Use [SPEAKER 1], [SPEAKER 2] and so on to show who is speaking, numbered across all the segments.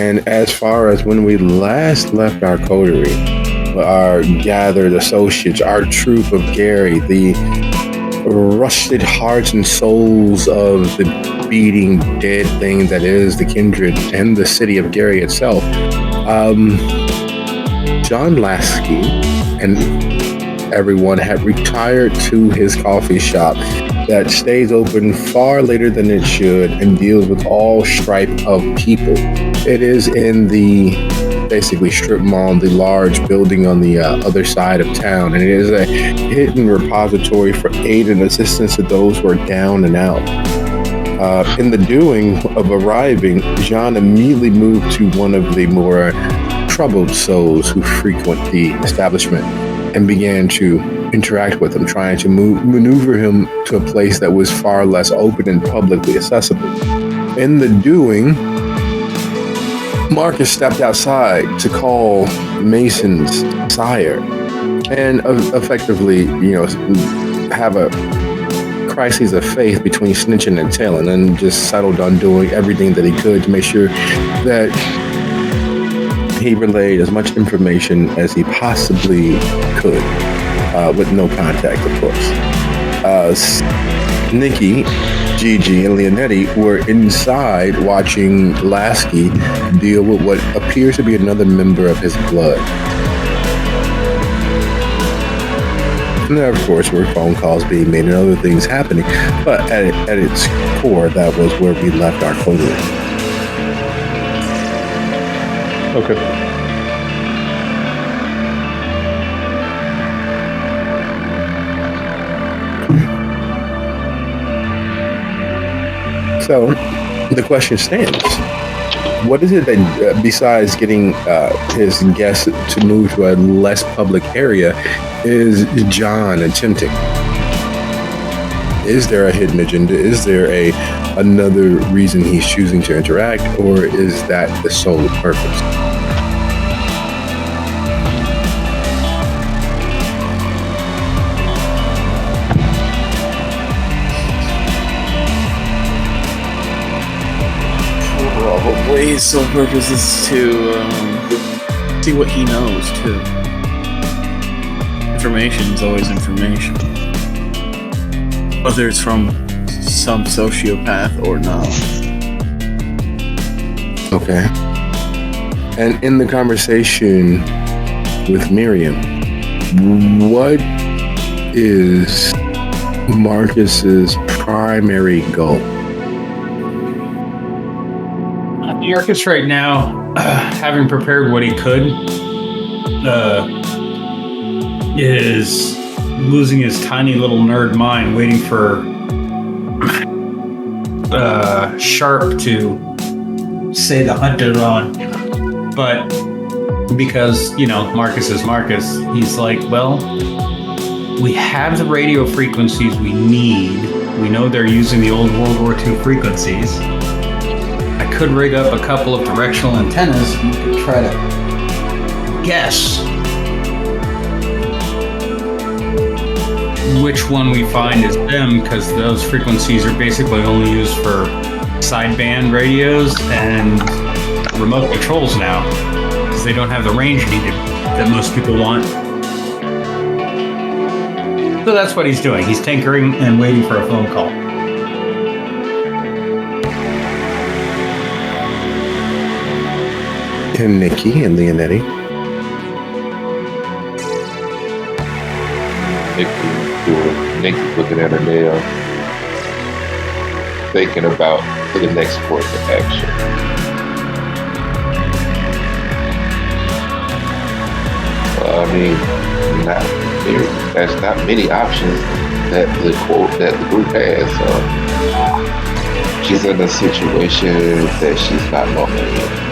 [SPEAKER 1] And as far as when we last left our coterie, our gathered associates, our troop of Gary, the rusted hearts and souls of the beating dead thing that is the kindred and the city of Gary itself, John Lasky and everyone had retired to his coffee shop that stays open far later than it should and deals with all stripe of people. It is in the basically strip mall, the large building on the other side of town, and it is a hidden repository for aid and assistance to those who are down and out. In the doing of arriving, John immediately moved to one of the more troubled souls who frequent the establishment and began to interact with him, trying to maneuver him to a place that was far less open and publicly accessible. In the doing, Marcus stepped outside to call Mason's sire and effectively, have a crisis of faith between snitching and telling, and just settled on doing everything that he could to make sure that he relayed as much information as he possibly could, with no contact, of course. Nikki, Gigi, and Leonetti were inside watching Lasky deal with what appears to be another member of his blood. And there, of course, were phone calls being made and other things happening, but at its core, that was where we left our coterie. Okay. So the question stands. What is it that, besides getting his guests to move to a less public area, is John attempting? Is there a hidden agenda? Is there another reason he's choosing to interact, or is that the sole purpose?
[SPEAKER 2] His sole purpose is to see what he knows, too. Information is always information. Whether it's from some sociopath or not.
[SPEAKER 1] Okay. And in the conversation with Miriam, what is Marcus's primary goal?
[SPEAKER 3] Marcus right now, having prepared what he could, is losing his tiny little nerd mind, waiting for Sharp to say the hunted on. But because, Marcus is Marcus, he's like, well, we have the radio frequencies we need. We know they're using the old World War II frequencies. I could rig up a couple of directional antennas and you could try to guess which one we find is them, because those frequencies are basically only used for sideband radios and remote controls now, because they don't have the range needed that most people want. So that's what he's doing. He's tinkering and waiting for a phone call.
[SPEAKER 1] And Nikki and Leonetti.
[SPEAKER 4] Nikki's looking at her nail, thinking about the next course of action. There's not many options that the group has. She's in a situation that she's not normally in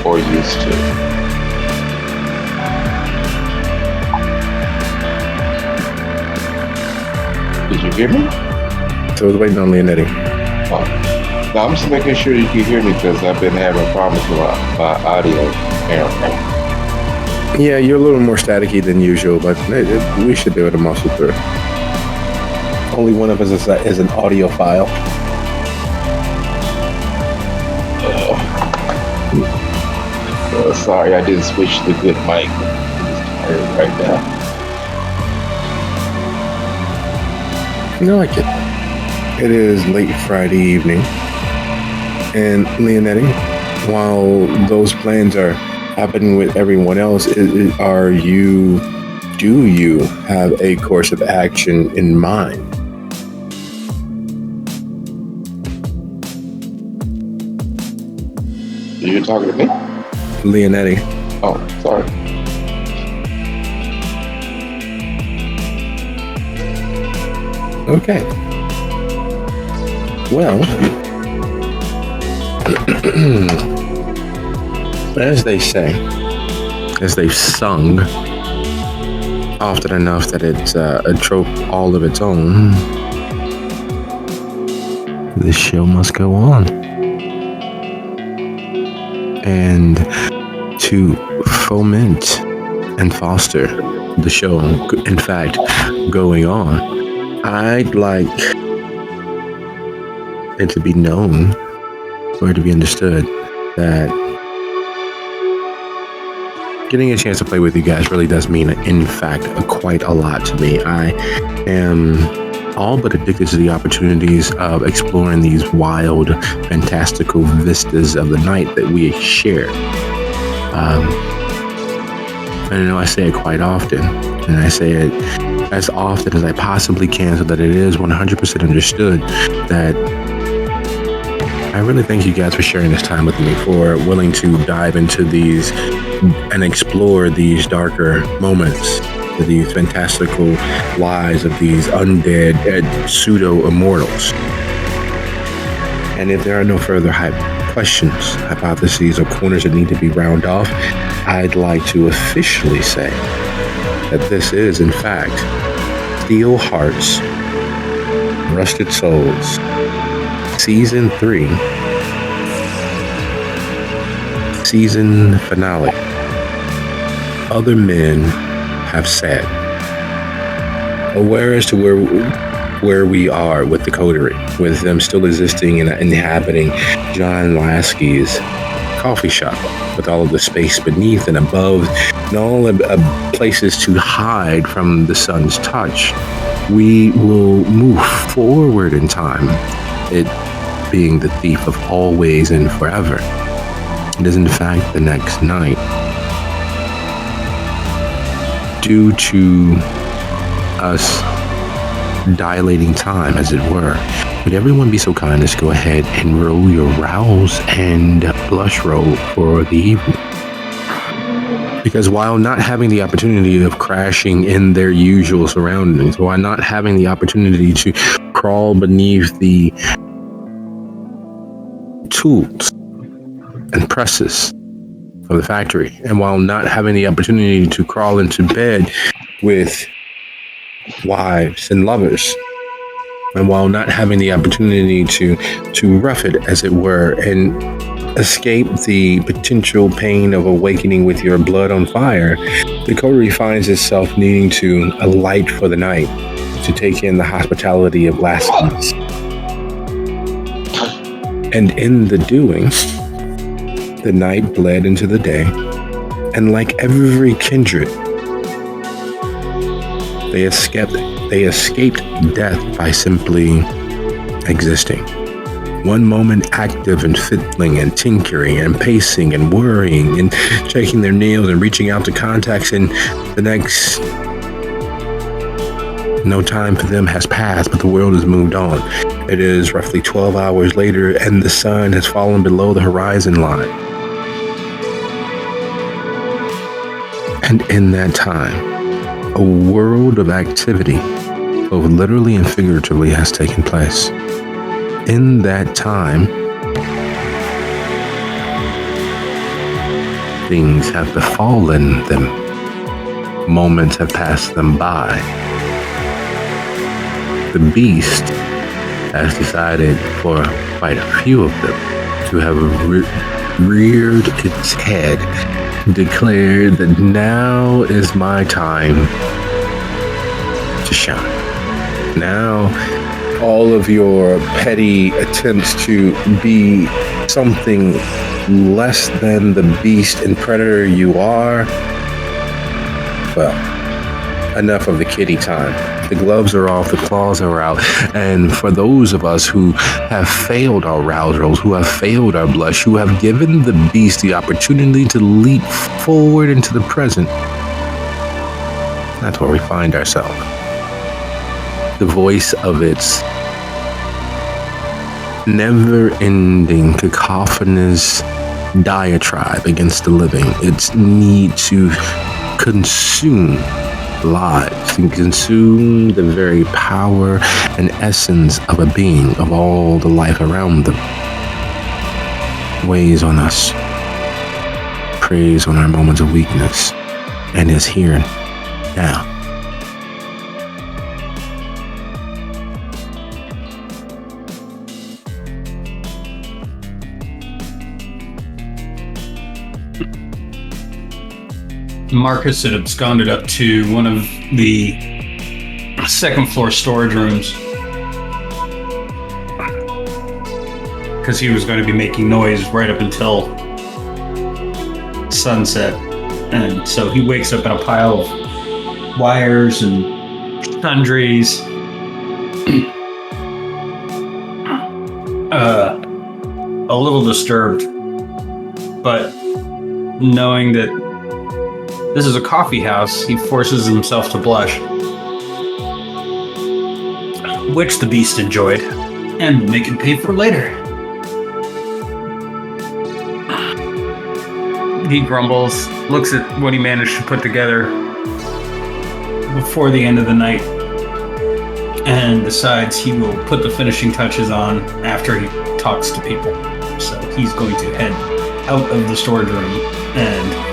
[SPEAKER 4] or used to. Did you hear me?
[SPEAKER 1] So I was waiting on Leonetti.
[SPEAKER 4] Oh. No, I'm just making sure you can hear me because I've been having problems with my audio apparently.
[SPEAKER 1] Yeah, you're a little more staticky than usual, but we should be able to muscle through. Only one of us is an audiophile.
[SPEAKER 4] Sorry, I didn't switch to the good mic. I'm just tired right now.
[SPEAKER 1] I like it. It is late Friday evening. And Leonetti, while those plans are happening with everyone else, do you have a course of action in mind?
[SPEAKER 4] You're talking to me?
[SPEAKER 1] Leonetti.
[SPEAKER 4] Oh, sorry.
[SPEAKER 1] Okay. Well, as they say, as they've sung often enough that it's a trope all of its own, the show must go on. And to foment and foster the show, in fact, going on, I'd like it to be known or to be understood that getting a chance to play with you guys really does mean, in fact, quite a lot to me. I am all but addicted to the opportunities of exploring these wild, fantastical vistas of the night that we share. I know I say it quite often, and I say it as often as I possibly can so that it is 100% understood that I really thank you guys for sharing this time with me, for willing to dive into these and explore these darker moments, these fantastical lives of these undead pseudo-immortals. And if there are no further questions, hypotheses, or corners that need to be rounded off, I'd like to officially say that this is, in fact, Steel Hearts, Rusted Souls, Season 3, Season Finale. Other men have said. Aware as to where we are with the coterie, with them still existing and inhabiting John Lasky's coffee shop, with all of the space beneath and above, and all of places to hide from the sun's touch, we will move forward in time, it being the thief of always and forever. It is in fact the next night. Due to us dilating time, as it were, would everyone be so kind as to go ahead and roll your rouse and blush roll for the evening? Because while not having the opportunity of crashing in their usual surroundings, while not having the opportunity to crawl beneath the tools and presses of the factory, and while not having the opportunity to crawl into bed with wives and lovers, and while not having the opportunity to rough it, as it were, and escape the potential pain of awakening with your blood on fire, the coterie finds itself needing to alight for the night, to take in the hospitality of Blasphemous. And in the doing, the night bled into the day, and like every kindred, they escaped death by simply existing. One moment active and fiddling and tinkering and pacing and worrying and checking their nails and reaching out to contacts, and the next, no time for them has passed, but the world has moved on. It is roughly 12 hours later, and the sun has fallen below the horizon line. And in that time, a world of activity, both literally and figuratively, has taken place. In that time, things have befallen them. Moments have passed them by. The beast has decided for quite a few of them to have reared its head, declared that now is my time to shine. Now, all of your petty attempts to be something less than the beast and predator you are, well, enough of the kitty time. The gloves are off, the claws are out, and for those of us who have failed our rousers, who have failed our blush, who have given the beast the opportunity to leap forward into the present, that's where we find ourselves. The voice of its never-ending, cacophonous diatribe against the living, its need to consume lives and consume the very power and essence of a being, of all the life around them, weighs on us, preys on our moments of weakness, and is here now.
[SPEAKER 3] Marcus had absconded up to one of the second floor storage rooms because he was going to be making noise right up until sunset. And so he wakes up in a pile of wires and sundries. A little disturbed, but knowing that this is a coffee house, he forces himself to blush, which the beast enjoyed and make him pay for later. He grumbles, looks at what he managed to put together before the end of the night, and decides he will put the finishing touches on after he talks to people. So he's going to head out of the storage room and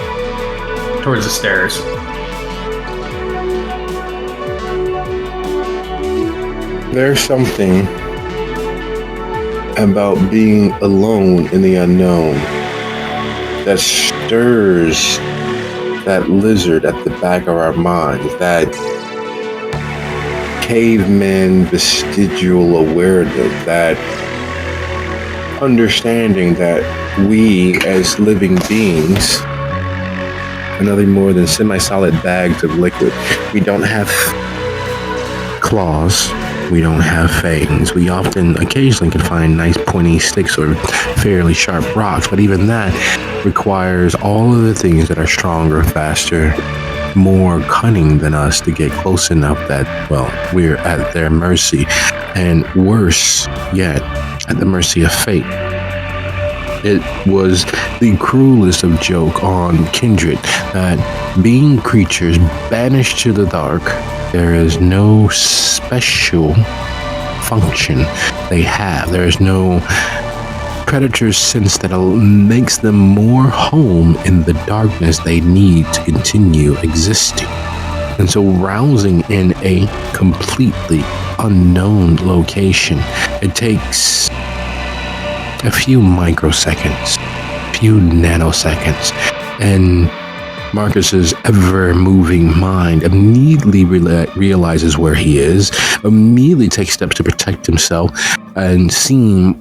[SPEAKER 3] towards the stairs.
[SPEAKER 1] There's something about being alone in the unknown that stirs that lizard at the back of our minds, that caveman vestigial awareness, that understanding that we as living beings are nothing more than semi-solid bags of liquid. We don't have claws. We don't have fangs. We occasionally can find nice pointy sticks or fairly sharp rocks, but even that requires all of the things that are stronger, faster, more cunning than us to get close enough that, well, we're at their mercy. And worse yet, at the mercy of fate. It was the cruelest of joke on kindred that being creatures banished to the dark, there is no special function they have. There is no predator's sense that makes them more home in the darkness they need to continue existing. And so rousing in a completely unknown location, it takes a few microseconds, a few nanoseconds, and Marcus's ever-moving mind immediately realizes where he is, immediately takes steps to protect himself, and seem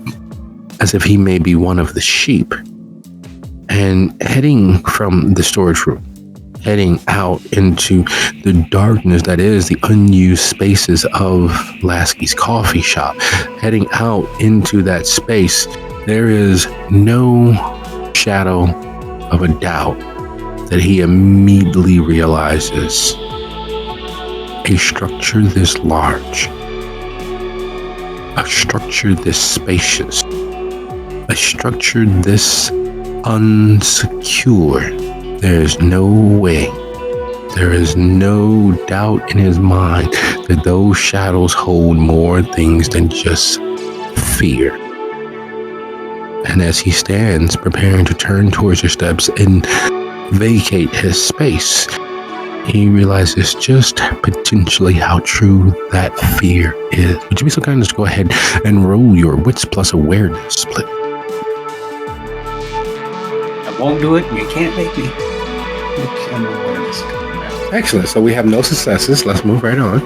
[SPEAKER 1] as if he may be one of the sheep. And heading from the storage room, heading out into the darkness that is the unused spaces of Lasky's coffee shop, heading out into that space, there is no shadow of a doubt that he immediately realizes a structure this large, a structure this spacious, a structure this unsecure. There is no way, there is no doubt in his mind that those shadows hold more things than just fear. And as he stands preparing to turn towards your steps and vacate his space, he realizes just potentially how true that fear is. Would you be so kind as to go ahead and roll your wits plus awareness split?
[SPEAKER 3] I won't do it. You can't make me.
[SPEAKER 1] Excellent. So we have no successes. Let's move right on.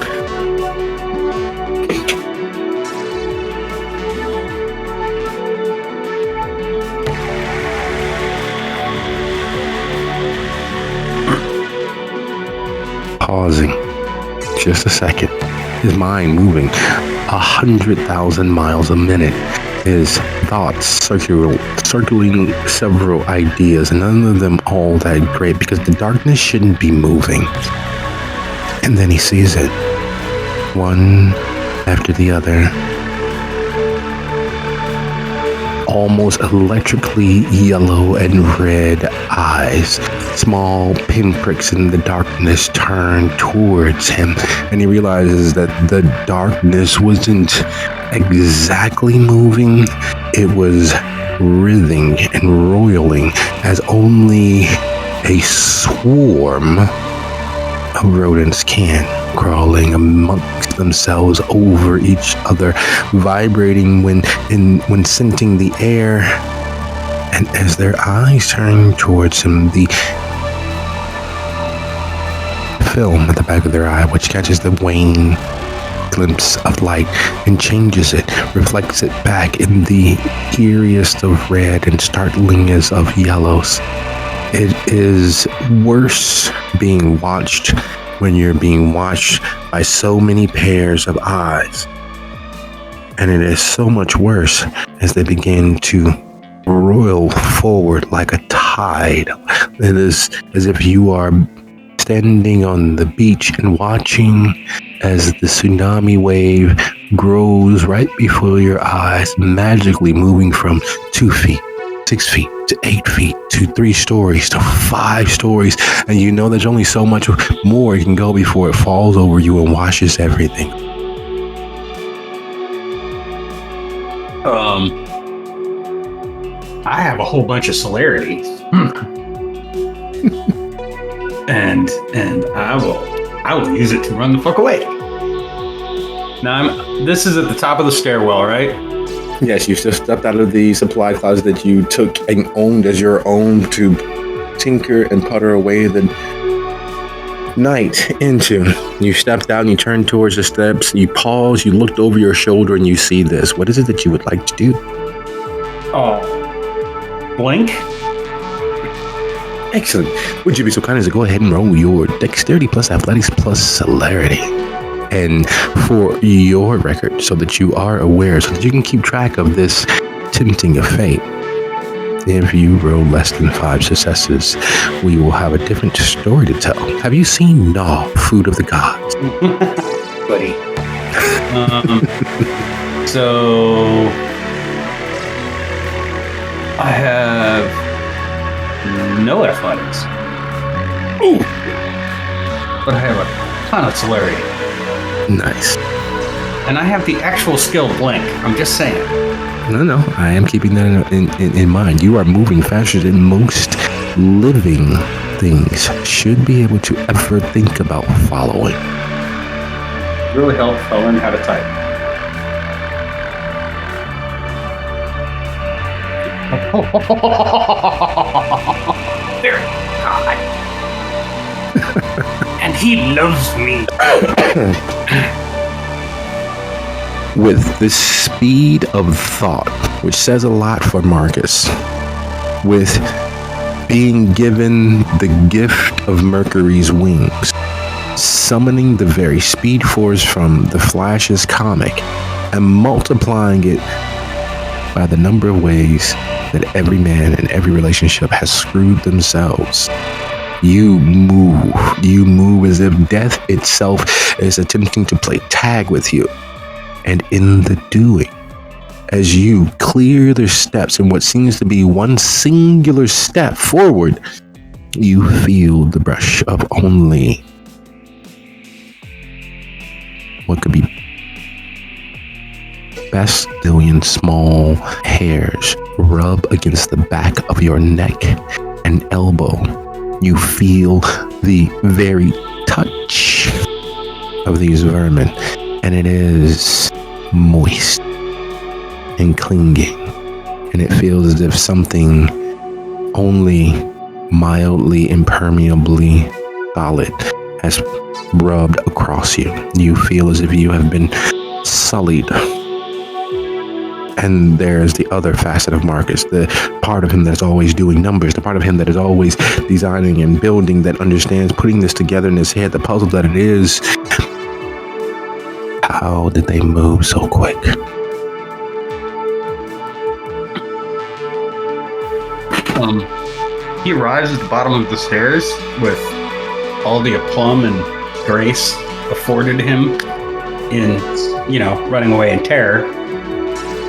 [SPEAKER 1] pausing just a second, his mind moving 100,000 miles a minute, his thoughts circling several ideas, and none of them all that great because the darkness shouldn't be moving. And then he sees it, one after the other, almost electrically yellow and red eyes, small pinpricks in the darkness turn towards him, and he realizes that the darkness wasn't exactly moving, it was writhing and roiling as only a swarm of rodents can, crawling amongst themselves over each other, vibrating when scenting the air. And as their eyes turn towards him, the film at the back of their eye, which catches the wane glimpse of light and changes it, reflects it back in the eeriest of red and startlingest of yellows. It is worse being watched when you're being watched by so many pairs of eyes. And it is so much worse as they begin to roil forward like a tide. It is as if you are standing on the beach and watching as the tsunami wave grows right before your eyes, magically moving from 2 feet, 6 feet, to 8 feet, to 3 stories, to 5 stories. And you know there's only so much more it can go before it falls over you and washes everything.
[SPEAKER 3] I have a whole bunch of celerities. and I will use it to run the fuck away. Now this is at the top of the stairwell, right?
[SPEAKER 1] Yes, you just stepped out of the supply closet that you took and owned as your own to tinker and putter away the night into. You stepped out and you turned towards the steps. You paused, you looked over your shoulder, and you see this. What is it that you would like to do?
[SPEAKER 3] Blink?
[SPEAKER 1] Excellent. Would you be so kind as to go ahead and roll your dexterity plus athletics plus celerity? And for your record, so that you are aware, so that you can keep track of this tempting of fate, if you roll less than 5 successes, we will have a different story to tell. Have you seen Gnaw, Food of the Gods?
[SPEAKER 3] Buddy. So I have no athletics.
[SPEAKER 1] Ooh.
[SPEAKER 3] But I have a ton of celerity.
[SPEAKER 1] Nice.
[SPEAKER 3] And I have the actual skill blink. I'm just saying.
[SPEAKER 1] No, I am keeping that in mind. You are moving faster than most living things should be able to ever think about following.
[SPEAKER 3] Really helped if I learned how to type. There, God. And he loves me.
[SPEAKER 1] With the speed of thought, which says a lot for Marcus, with being given the gift of Mercury's wings, summoning the very speed force from the Flash's comic, and multiplying it by the number of ways that every man in every relationship has screwed themselves. You move as if death itself is attempting to play tag with you. And in the doing, as you clear the steps in what seems to be one singular step forward, you feel the brush of only what could be bastillion small hairs rub against the back of your neck and elbow. You feel the very touch of these vermin, and it is moist and clinging, and it feels as if something only mildly impermeably solid has rubbed across you. You feel as if you have been sullied And there's the other facet of Marcus, the part of him that's always doing numbers, the part of him that is always designing and building, that understands putting this together in his head, the puzzle that it is. How did they move so quick?
[SPEAKER 3] He arrives at the bottom of the stairs with all the aplomb and grace afforded him in, running away in terror.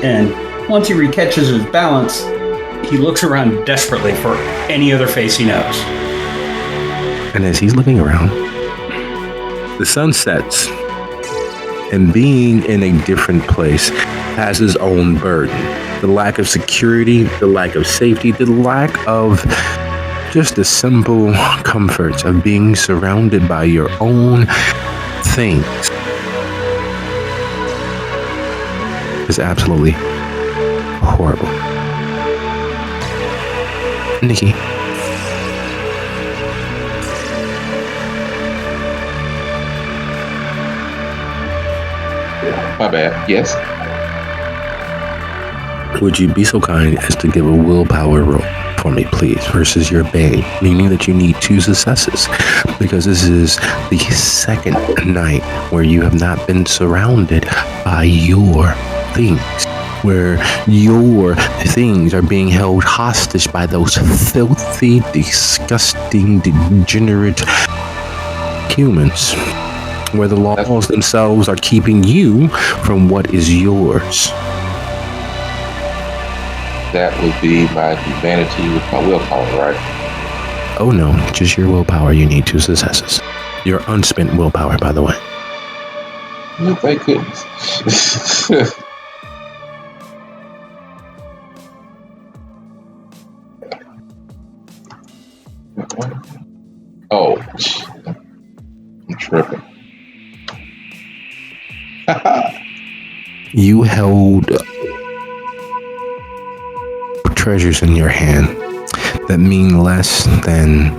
[SPEAKER 3] And once he recatches his balance, he looks around desperately for any other face he knows.
[SPEAKER 1] And as he's looking around, the sun sets, and being in a different place has his own burden. The lack of security, the lack of safety, the lack of just the simple comforts of being surrounded by your own things is absolutely horrible. Nikki.
[SPEAKER 4] My bad. Yes.
[SPEAKER 1] Would you be so kind as to give a willpower roll for me, please, versus your bane, meaning that you need 2 successes, because this is the second night where you have not been surrounded by your things, where your things are being held hostage by those filthy, disgusting, degenerate humans, where the laws themselves are keeping you from what is yours.
[SPEAKER 4] That would be my humanity with my willpower, right?
[SPEAKER 1] Oh no, just your willpower. You need 2 successes. Your unspent willpower, by the way.
[SPEAKER 4] Oh, thank goodness. Oh, I'm tripping.
[SPEAKER 1] You held treasures in your hand that mean less than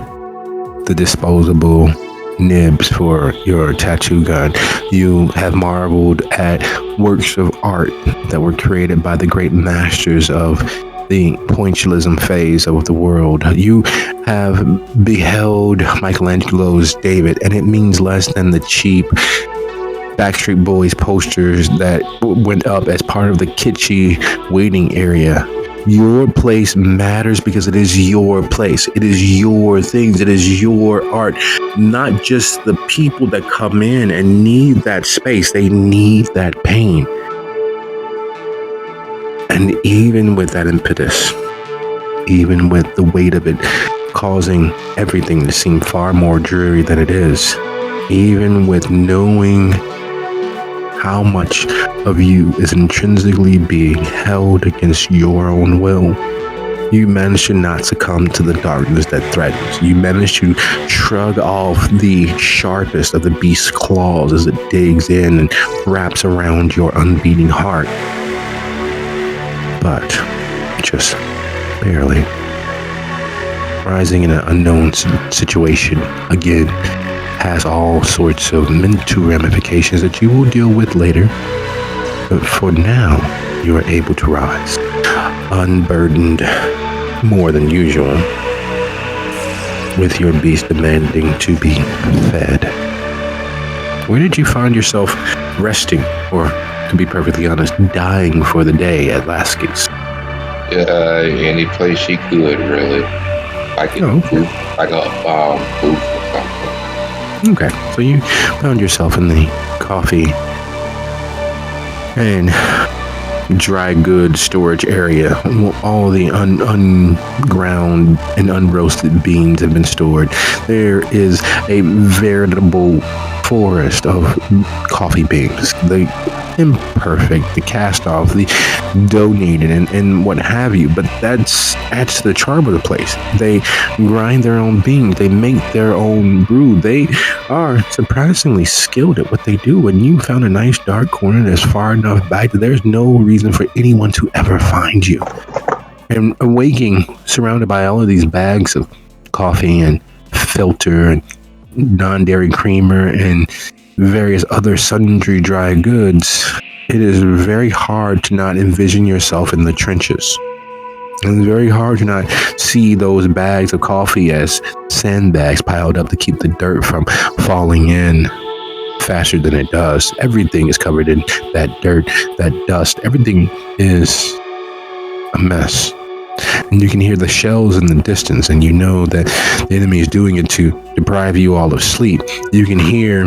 [SPEAKER 1] the disposable nibs for your tattoo gun. You have marveled at works of art that were created by the great masters of the pointillism phase of the world. You have beheld Michelangelo's David, and it means less than the cheap Backstreet Boys posters that went up as part of the kitschy waiting area. Your place matters because it is your place. It is your things. It is your art. Not just the people that come in and need that space. They need that pain. And even with that impetus, even with the weight of it causing everything to seem far more dreary than it is, even with knowing how much of you is intrinsically being held against your own will, you manage to not succumb to the darkness that threatens. You manage to shrug off the sharpest of the beast's claws as it digs in and wraps around your unbeating heart. But just barely. Rising in an unknown situation again has all sorts of mental ramifications that you will deal with later. But for now, you are able to rise, unburdened more than usual, with your beast demanding to be fed. Where did you find yourself resting, or to be perfectly honest, dying for the day at Lasky's?
[SPEAKER 4] Any place she could, really. Like a booth or something.
[SPEAKER 1] Okay, so you found yourself in the coffee and dry goods storage area. All the unground and unroasted beans have been stored. There is a veritable forest of coffee beans. The imperfect, the cast off, the donated, and what have you. But that's adds to the charm of the place. They grind their own beans. They make their own brew. They are surprisingly skilled at what they do. And you found a nice dark corner that's far enough back that there's no reason for anyone to ever find you. And waking, surrounded by all of these bags of coffee and filter and non-dairy creamer and various other sundry dry goods, it is very hard to not envision yourself in the trenches. And it's very hard to not see those bags of coffee as sandbags piled up to keep the dirt from falling in faster than it does. Everything is covered in that dirt, that dust. Everything is a mess. And you can hear the shells in the distance, and you know that the enemy is doing it to deprive you all of sleep. You can hear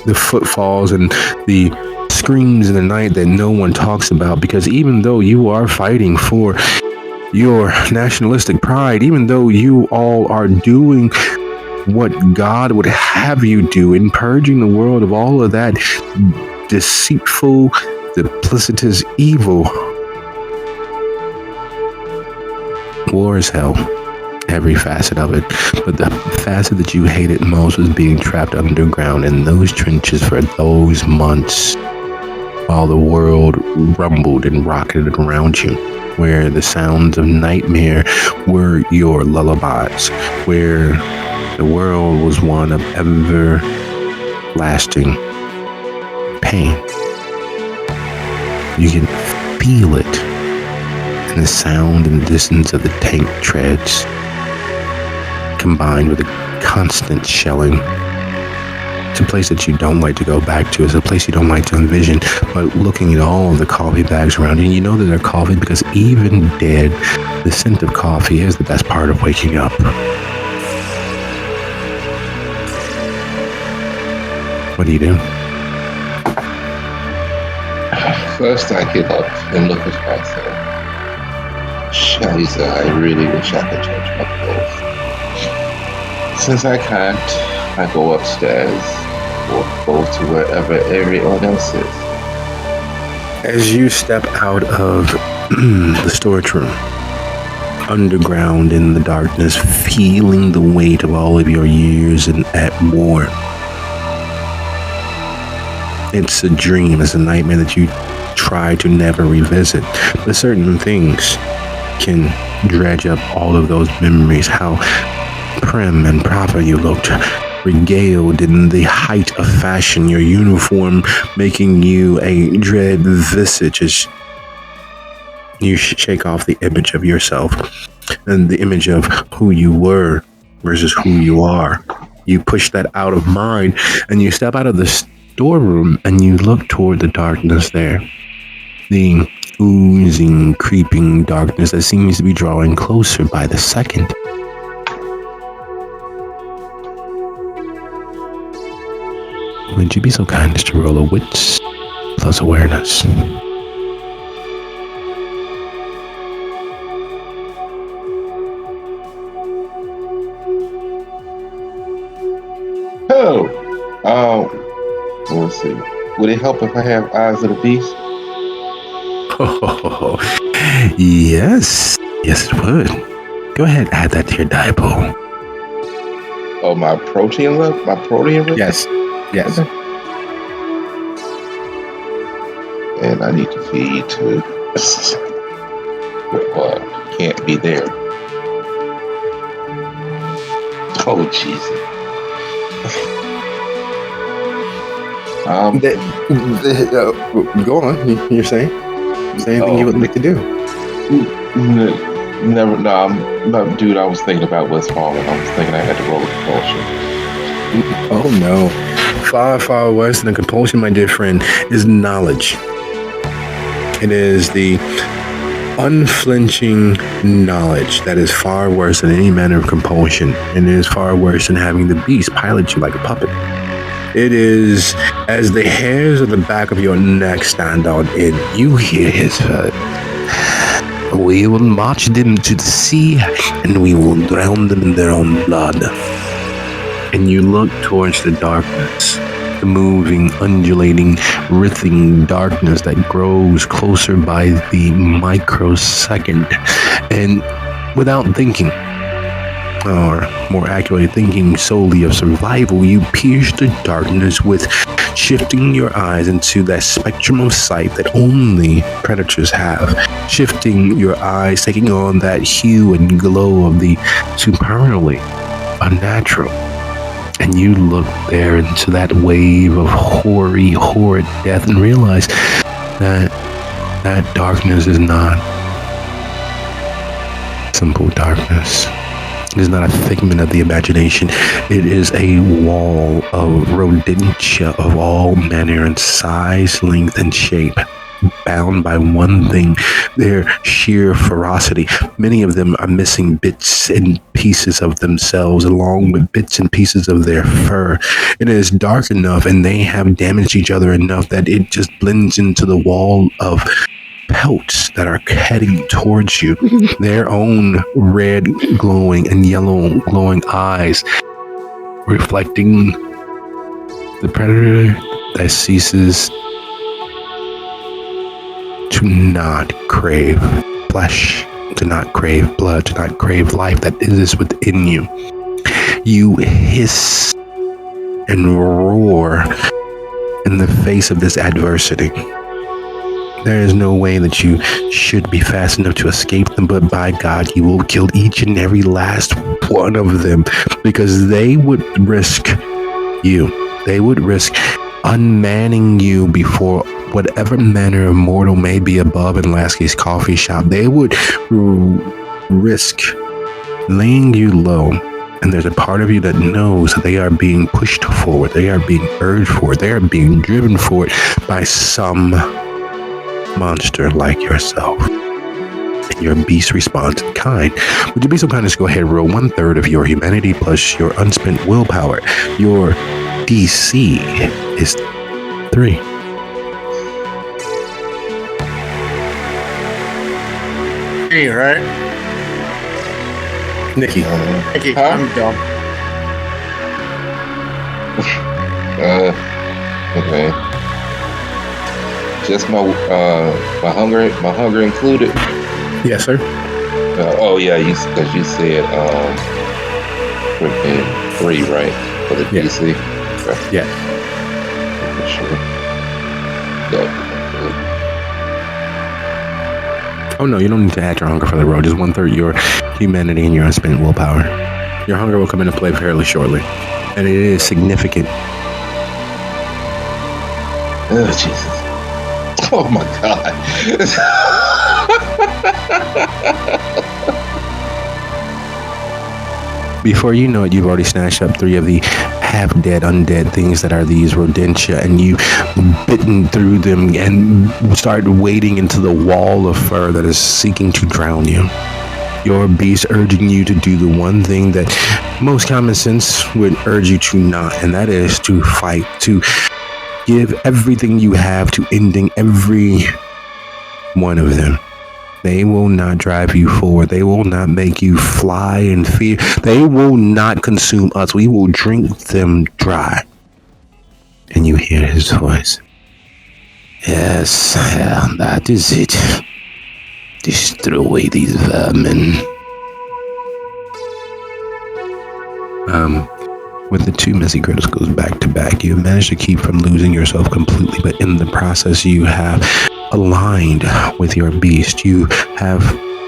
[SPEAKER 1] the footfalls and the screams in the night that no one talks about, because even though you are fighting for your nationalistic pride, even though you all are doing what God would have you do in purging the world of all of that deceitful, duplicitous evil, war is hell. Every facet of it. But the facet that you hated most was being trapped underground in those trenches for those months while the world rumbled and rocketed around you, where the sounds of nightmare were your lullabies, where the world was one of everlasting pain. You can feel it in the sound and the distance of the tank treads, combined with the constant shelling. It's a place that you don't like to go back to. It's a place you don't like to envision. But looking at all of the coffee bags around you, you know that they're coffee because even dead, the scent of coffee is the best part of waking up. What do you do?
[SPEAKER 4] First, I get up and look at myself. Scheiße, I really wish I could change my clothes. Since I can't, I go upstairs or go to wherever everyone else is.
[SPEAKER 1] As you step out of the storage room, underground in the darkness, feeling the weight of all of your years at war, it's a dream, it's a nightmare that you try to never revisit. But certain things can dredge up all of those memories. How prim and proper you looked, regaled in the height of fashion, your uniform making you a dread visage as you shake off the image of yourself and the image of who you were versus who you are. You push that out of mind and you step out of the storeroom and you look toward the darkness there. The oozing, creeping darkness that seems to be drawing closer by the second. Would you be so kind as to roll a wits plus awareness?
[SPEAKER 4] Let's see. Would it help if I have eyes of the beast?
[SPEAKER 1] Oh, yes. Yes, it would. Go ahead, add that to your die pool.
[SPEAKER 4] Oh, my protein level? My protein level?
[SPEAKER 1] Yes. Yes.
[SPEAKER 4] Okay. And I need to feed too. What? Can't be there. Oh, Jesus.
[SPEAKER 1] Go on. You're saying? Is there anything you would like to do?
[SPEAKER 4] Never. No, dude. I was thinking about what's falling. I was thinking I had to roll a compulsion.
[SPEAKER 1] Oh no! Far, far worse than a compulsion, my dear friend, is knowledge. It is the unflinching knowledge that is far worse than any manner of compulsion, and it is far worse than having the beast pilot you like a puppet. It is as the hairs on the back of your neck stand on end. You hear his word. We will march them to the sea, and we will drown them in their own blood. And you look towards the darkness, the moving, undulating, writhing darkness that grows closer by the microsecond. And without thinking, or more accurately thinking solely of survival, you pierce the darkness with shifting your eyes into that spectrum of sight that only predators have. Shifting your eyes, taking on that hue and glow of the supernally unnatural. And you look there into that wave of hoary, horrid death and realize That darkness is not simple darkness. It is not a figment of the imagination. It is a wall of rodentia of all manner and size, length, and shape, bound by one thing, their sheer ferocity. Many of them are missing bits and pieces of themselves, along with bits and pieces of their fur. It is dark enough, and they have damaged each other enough that it just blends into the wall of pelts that are heading towards you. Their own red glowing and yellow glowing eyes reflecting the predator that ceases to not crave flesh, to not crave blood, to not crave life that is within you. You hiss and roar in the face of this adversity. There is no way that you should be fast enough to escape them, but by God, you will kill each and every last one of them, because they would risk you. They would risk unmanning you before whatever manner of mortal may be above in Lasky's coffee shop. They would risk laying you low. And there's a part of you that knows that they are being pushed forward. They are being urged forward. They are being driven forward by some monster like yourself. And your beast responds in kind. Would you be so kind as to go ahead and roll 1/3 of your humanity plus your unspent willpower? Your DC is 3.
[SPEAKER 2] Hey, right?
[SPEAKER 1] Nikki.
[SPEAKER 2] Nikki,
[SPEAKER 4] Huh?
[SPEAKER 2] I'm dumb.
[SPEAKER 4] Okay. Just my hunger included.
[SPEAKER 1] Yes, sir.
[SPEAKER 4] Oh yeah, because you said freaking 3, right, for the
[SPEAKER 1] Yeah.
[SPEAKER 4] DC. Okay.
[SPEAKER 1] Yeah.
[SPEAKER 4] For sure. Yeah.
[SPEAKER 1] Oh no, you don't need to add your hunger for the road. Just 1/3 your humanity and your unspent willpower. Your hunger will come into play fairly shortly, and it is significant.
[SPEAKER 4] Oh Jesus. Oh my God.
[SPEAKER 1] Before you know it, you've already snatched up 3 of the half-dead, undead things that are these rodentia, and you bitten through them and start wading into the wall of fur that is seeking to drown you. Your beast urging you to do the one thing that most common sense would urge you to not, and that is to fight, to give everything you have to ending every one of them. They will not drive you forward. They will not make you fly in fear. They will not consume us. We will drink them dry. And you hear his voice. Yes, that is it. Destroy these vermin. With the 2 messy criticals back to back, you have managed to keep from losing yourself completely, but in the process, you have aligned with your beast. You have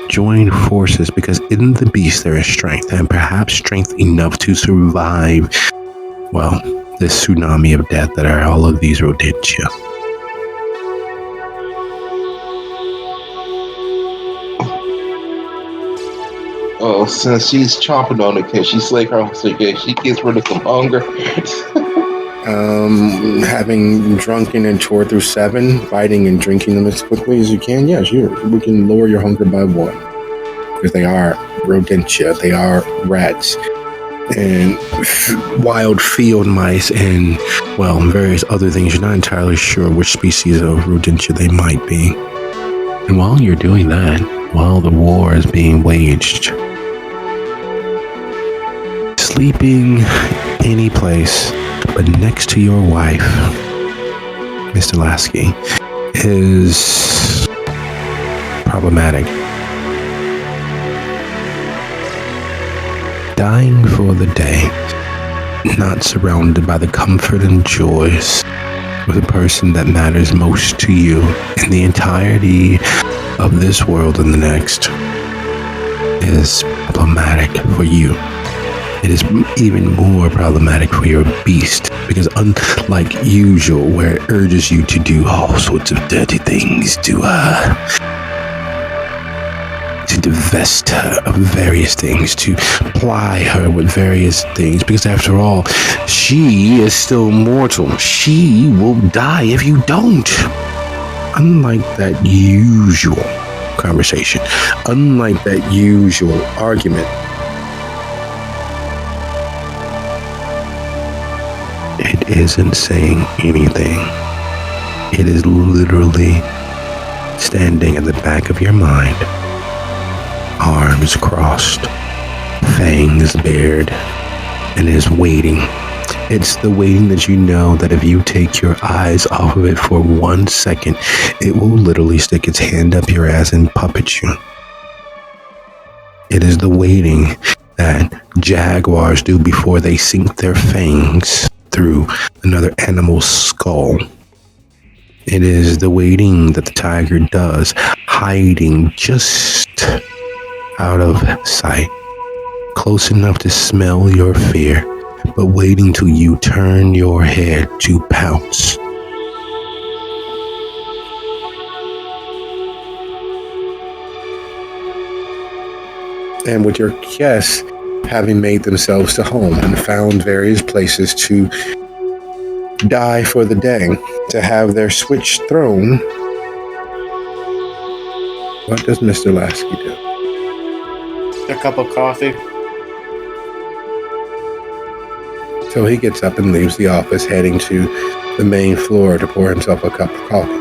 [SPEAKER 1] joined forces because in the beast there is strength, and perhaps strength enough to survive, well, this tsunami of death that are all of these rodentia.
[SPEAKER 4] Oh, since she's chomping on it, can she slay her? So she gets rid of some hunger.
[SPEAKER 1] Having drunken and tore through 7, fighting and drinking them as quickly as you can, yeah, sure. We can lower your hunger by 1. Because they are rodentia, they are rats, and wild field mice, and, well, various other things. You're not entirely sure which species of rodentia they might be. And while you're doing that, while the war is being waged, sleeping any place but next to your wife, Mr. Lasky, is problematic. Dying for the day, not surrounded by the comfort and joys of the person that matters most to you in the entirety of this world and the next, is problematic for you. it is even more problematic for your beast because unlike usual, where it urges you to do all sorts of dirty things to divest her of various things, to ply her with various things, because after all, she is still mortal. She will die if you don't. Unlike that usual conversation, unlike that usual argument, it isn't saying anything. It is literally standing at the back of your mind, arms crossed, fangs bared, and is waiting. It's the waiting that you know that if you take your eyes off of it for 1 second, it will literally stick its hand up your ass and puppet you. It is the waiting that jaguars do before they sink their fangs through another animal's skull. It is the waiting that the tiger does, hiding just out of sight, close enough to smell your fear, but waiting till you turn your head to pounce. And with your guests having made themselves to home and found various places to die for the day, to have their switch thrown, what does Mr. Lasky do?
[SPEAKER 2] A cup of coffee.
[SPEAKER 1] So he gets up and leaves the office, heading to the main floor to pour himself a cup of coffee.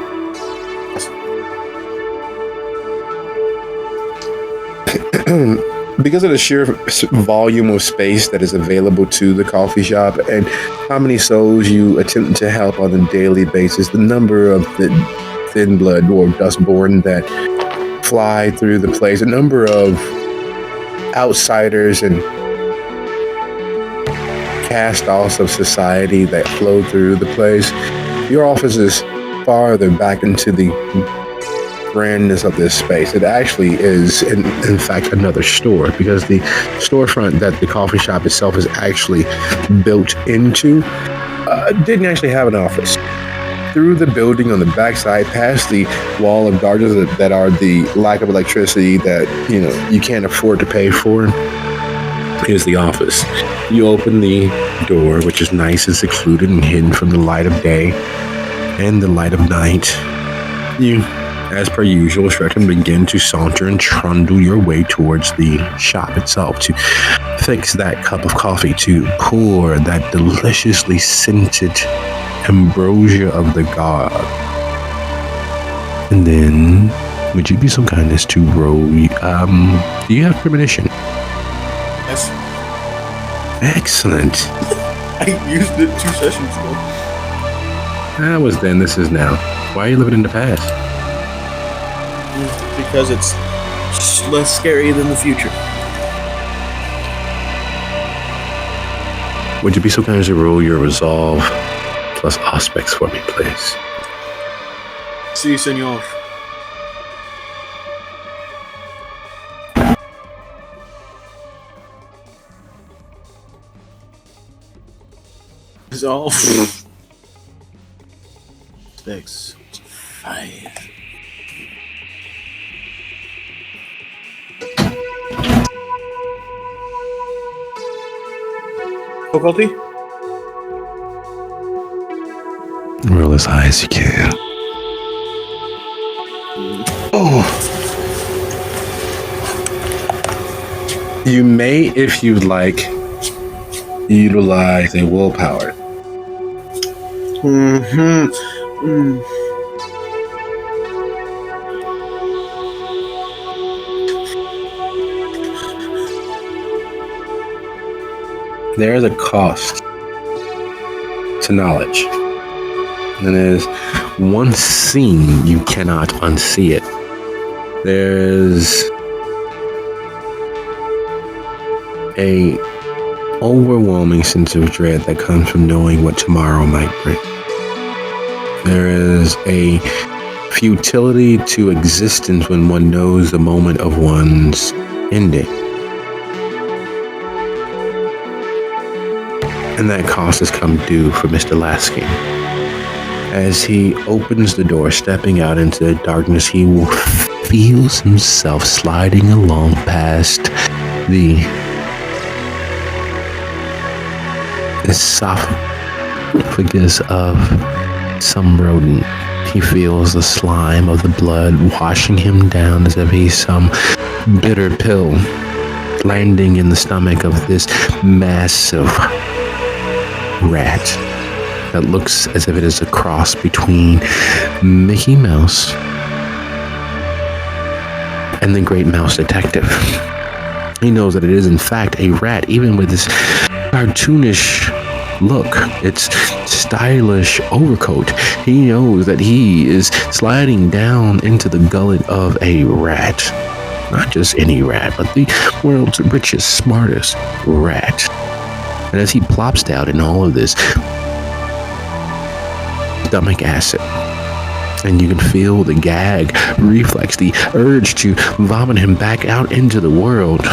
[SPEAKER 1] Because of the sheer volume of space that is available to the coffee shop and how many souls you attempt to help on a daily basis, the number of the thin blood or dustborn that fly through the place, the number of outsiders and cast-offs of society that flow through the place, your office is farther back into the grandness of this space. It actually is, in fact, another store, because the storefront that the coffee shop itself is actually built into didn't actually have an office. Through the building on the backside, past the wall of darkness that are the lack of electricity that you can't afford to pay for, is the office. You open the door, which is nice and secluded and hidden from the light of day and the light of night. You, as per usual, stretch and begin to saunter and trundle your way towards the shop itself to fix that cup of coffee, to pour that deliciously scented ambrosia of the god. And then, would you be so kind as to roll? Do you have premonition?
[SPEAKER 2] Yes.
[SPEAKER 1] Excellent.
[SPEAKER 2] I used it 2 sessions ago.
[SPEAKER 1] That was then, this is now. Why are you living in the past?
[SPEAKER 2] Because it's less scary than the future.
[SPEAKER 1] Would you be so kind as to roll your resolve plus aspects for me, please?
[SPEAKER 2] See, Someof. Resolve. 6, 5. Difficulty?
[SPEAKER 1] Roll as high as you can. Oh. You may, if you'd like, utilize a willpower. There is a cost to knowledge. And there's one scene you cannot unsee it. There's a overwhelming sense of dread that comes from knowing what tomorrow might bring. There is a futility to existence when one knows the moment of one's ending. And that cost has come due for Mr. Lasky. As he opens the door, stepping out into the darkness, he feels himself sliding along past the esophagus of some rodent. He feels the slime of the blood washing him down as if he's some bitter pill, landing in the stomach of this massive rat that looks as if it is a cross between Mickey Mouse and the Great Mouse Detective. He knows that it is in fact a rat, even with this cartoonish look, its stylish overcoat. He knows that he is sliding down into the gullet of a rat. Not just any rat, but the world's richest, smartest rat. And as he plops down in all of this stomach acid, and you can feel the gag reflex, the urge to vomit him back out into the world.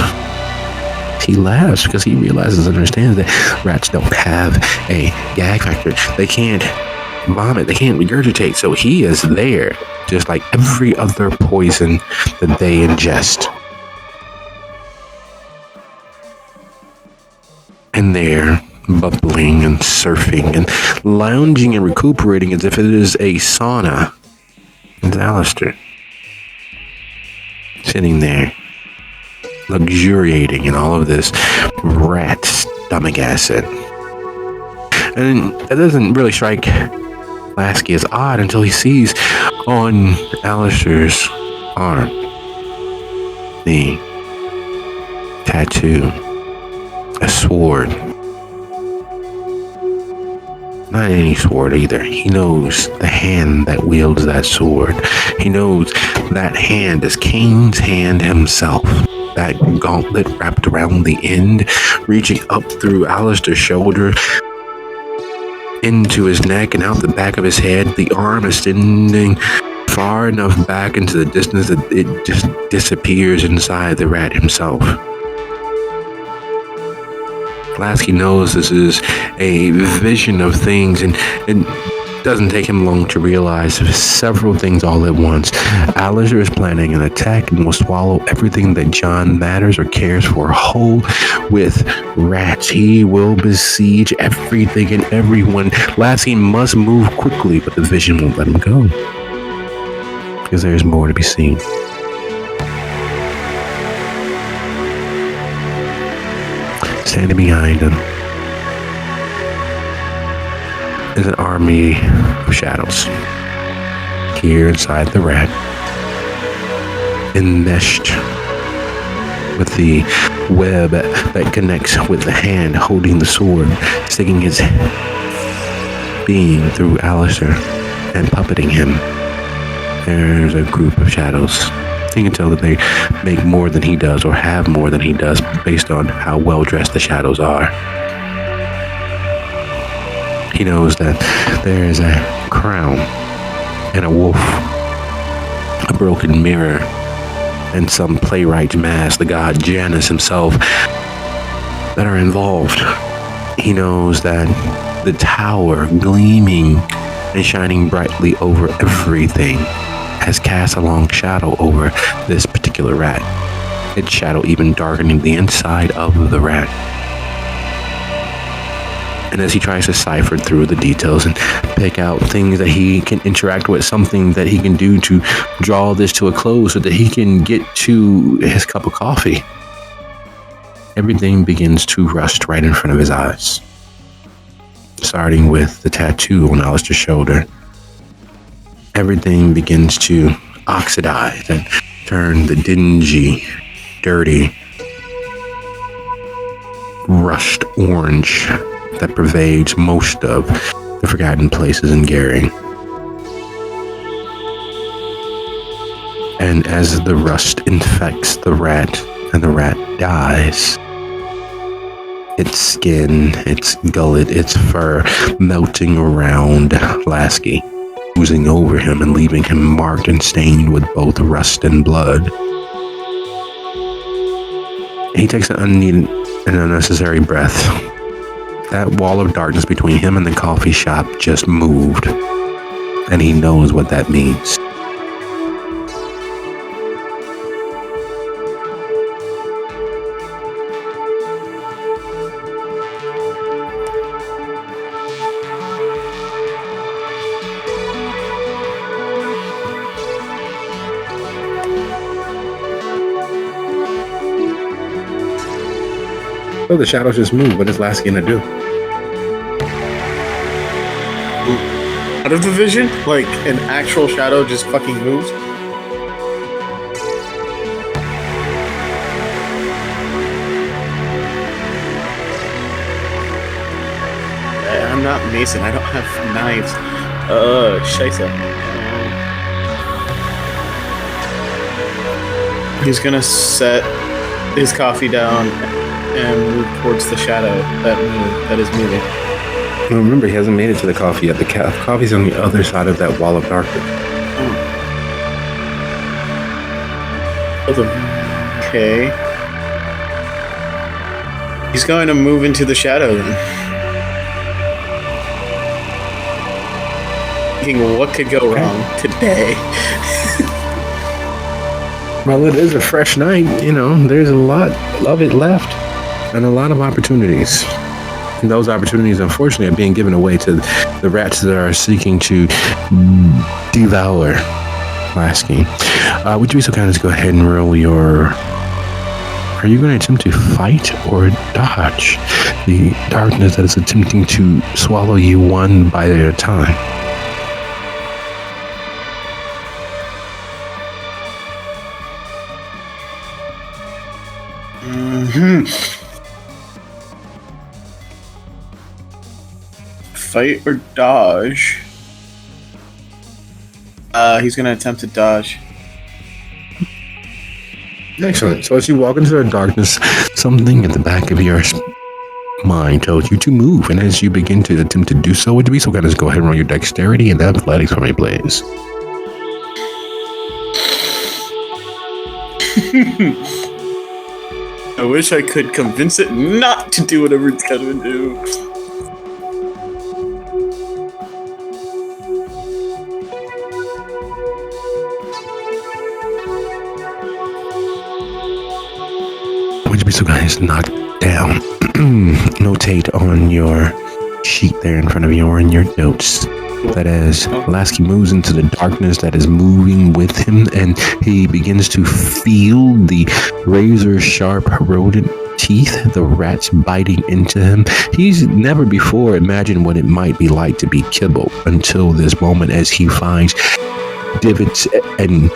[SPEAKER 1] He laughs because he realizes and understands that rats don't have a gag factor. They can't vomit, they can't regurgitate, so he is there, just like every other poison that they ingest. And they're bubbling and surfing and lounging and recuperating as if it is a sauna. It's Alistair sitting there, luxuriating in all of this rat stomach acid. And that doesn't really strike Lasky as odd until he sees on Alistair's arm the tattoo, a sword. Not any sword either. He knows the hand that wields that sword. He knows that hand is Cain's hand himself. That gauntlet wrapped around the end, reaching up through Alistair's shoulder, into his neck and out the back of his head. The arm extending far enough back into the distance that it just disappears inside the rat himself. Lasky knows this is a vision of things, and it doesn't take him long to realize several things all at once. Alistair is planning an attack and will swallow everything that John matters or cares for whole with rats. He will besiege everything and everyone. Lasky must move quickly, but the vision won't let him go, because there's more to be seen. Standing behind him is an army of shadows. Here inside the rat, enmeshed with the web that connects with the hand holding the sword, sticking his being through Alistair and puppeting him. There's a group of shadows. You can tell that they make more than he does, or have more than he does, based on how well dressed the shadows are. He knows that there is a crown and a wolf, a broken mirror, and some playwright's mask, the god Janus himself, that are involved. He knows that the tower, gleaming and shining brightly over everything, has cast a long shadow over this particular rat. Its shadow even darkening the inside of the rat. And as he tries to cipher through the details and pick out things that he can interact with, something that he can do to draw this to a close so that he can get to his cup of coffee, everything begins to rust right in front of his eyes. Starting with the tattoo on Alistair's shoulder. Everything begins to oxidize and turn the dingy, dirty, rust orange that pervades most of the forgotten places in Gary. And as the rust infects the rat and the rat dies, its skin, its gullet, its fur melting around Lasky, oozing over him and leaving him marked and stained with both rust and blood. He takes an unneeded and unnecessary breath that wall of darkness between him and the coffee shop just moved. And he knows what that means. So the shadows just move. What is Lasky gonna do?
[SPEAKER 2] Out of the vision? Like an actual shadow just fucking moves? I'm not Mason. I don't have knives. Scheisse. He's gonna set his coffee down and move towards the shadow that is moving.
[SPEAKER 1] Remember, he hasn't made it to the coffee yet. The coffee's on the other side of that wall of darkness.
[SPEAKER 2] Okay. He's going to move into the shadow then. Thinking, what could go wrong today?
[SPEAKER 1] Well, it is a fresh night. You know, there's a lot of it left and a lot of opportunities. And those opportunities, unfortunately, are being given away to the rats that are seeking to devour Lasky. Would you be so kind as to go ahead and roll your... Are you going to attempt to fight or dodge the darkness that is attempting to swallow you one bite at a time?
[SPEAKER 2] Fight or dodge? He's gonna attempt to dodge.
[SPEAKER 1] Excellent. So as you walk into the darkness, something at the back of your mind tells you to move, and as you begin to attempt to do so, would you be so kind as go ahead and roll your dexterity and athletics for me, please?
[SPEAKER 2] I wish I could convince it not to do whatever it's gonna do.
[SPEAKER 1] Would you be so kind as to knock down, notate on your sheet there in front of you or in your notes that as Lasky moves into the darkness that is moving with him, and he begins to feel the razor sharp rodent teeth, the rats biting into him. He's never before imagined what it might be like to be kibbled until this moment, as he finds divots and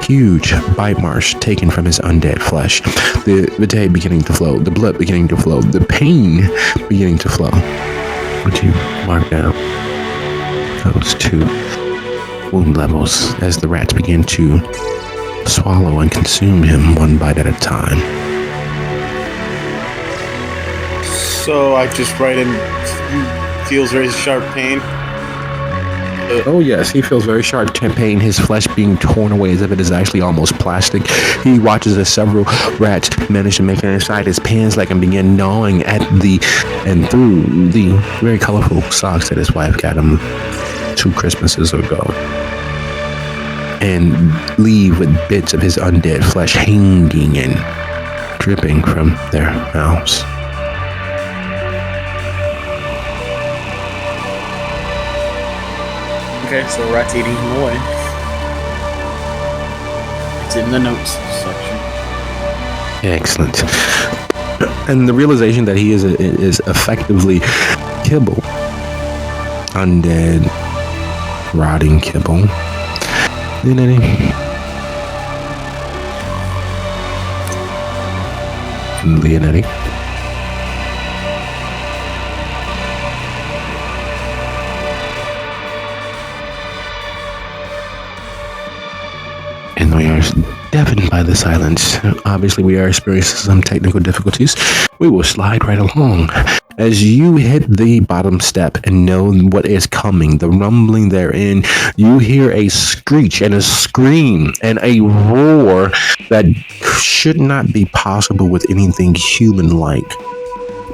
[SPEAKER 1] huge bite marks taken from his undead flesh, the vitae beginning to flow, the blood beginning to flow, the pain beginning to flow. Would you mark down those 2 wound levels as the rats begin to swallow and consume him one bite at a time?
[SPEAKER 2] So I just write in feels very sharp pain.
[SPEAKER 1] Oh yes, he feels very sharp pain, his flesh being torn away as if it is actually almost plastic. He watches as several rats manage to make it inside his pants leg and begin gnawing at and through the very colorful socks that his wife got him 2 Christmases ago, and leave with bits of his undead flesh hanging and dripping from their mouths.
[SPEAKER 2] Okay, so rats eating him away. It's in the notes section.
[SPEAKER 1] Excellent. And the realization that he is effectively kibble, undead, rotting kibble. Leonetti. And we are deafened by the silence. Obviously, we are experiencing some technical difficulties. We will slide right along. As you hit the bottom step and know what is coming, the rumbling therein, you hear a screech and a scream and a roar that should not be possible with anything human-like.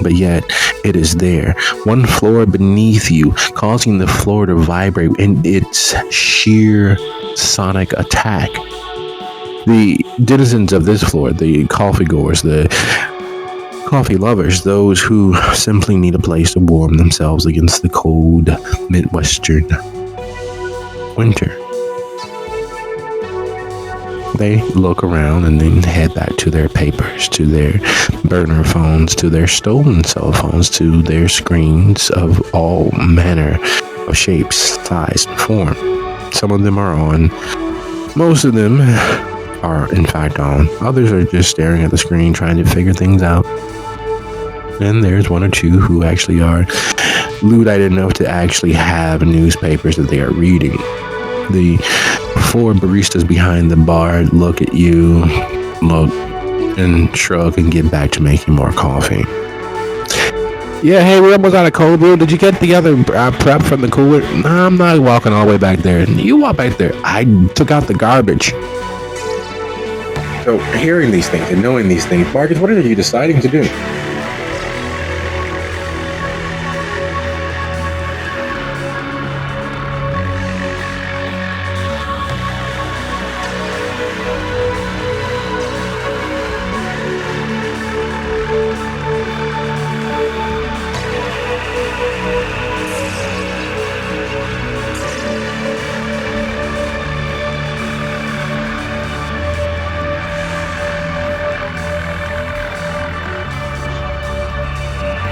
[SPEAKER 1] but yet it is there, one floor beneath you, causing the floor to vibrate in its sheer sonic attack. The denizens of this floor, the coffee goers, the coffee lovers, those who simply need a place to warm themselves against the cold Midwestern winter. They look around and then head back to their papers, to their burner phones, to their stolen cell phones, to their screens of all manner of shapes, size, and form. Some of them are on. Most of them are in fact on. Others are just staring at the screen trying to figure things out. And there's one or two who actually are Luddite enough to actually have newspapers that they are reading. The 4 baristas behind the bar look at you, look, and shrug and get back to making more coffee. Yeah, hey, we almost out of cold brew. Did you get the other prep from the cooler? No, I'm not walking all the way back there. You walk back there. I took out the garbage. So, hearing these things and knowing these things, Marcus, what are you deciding to do?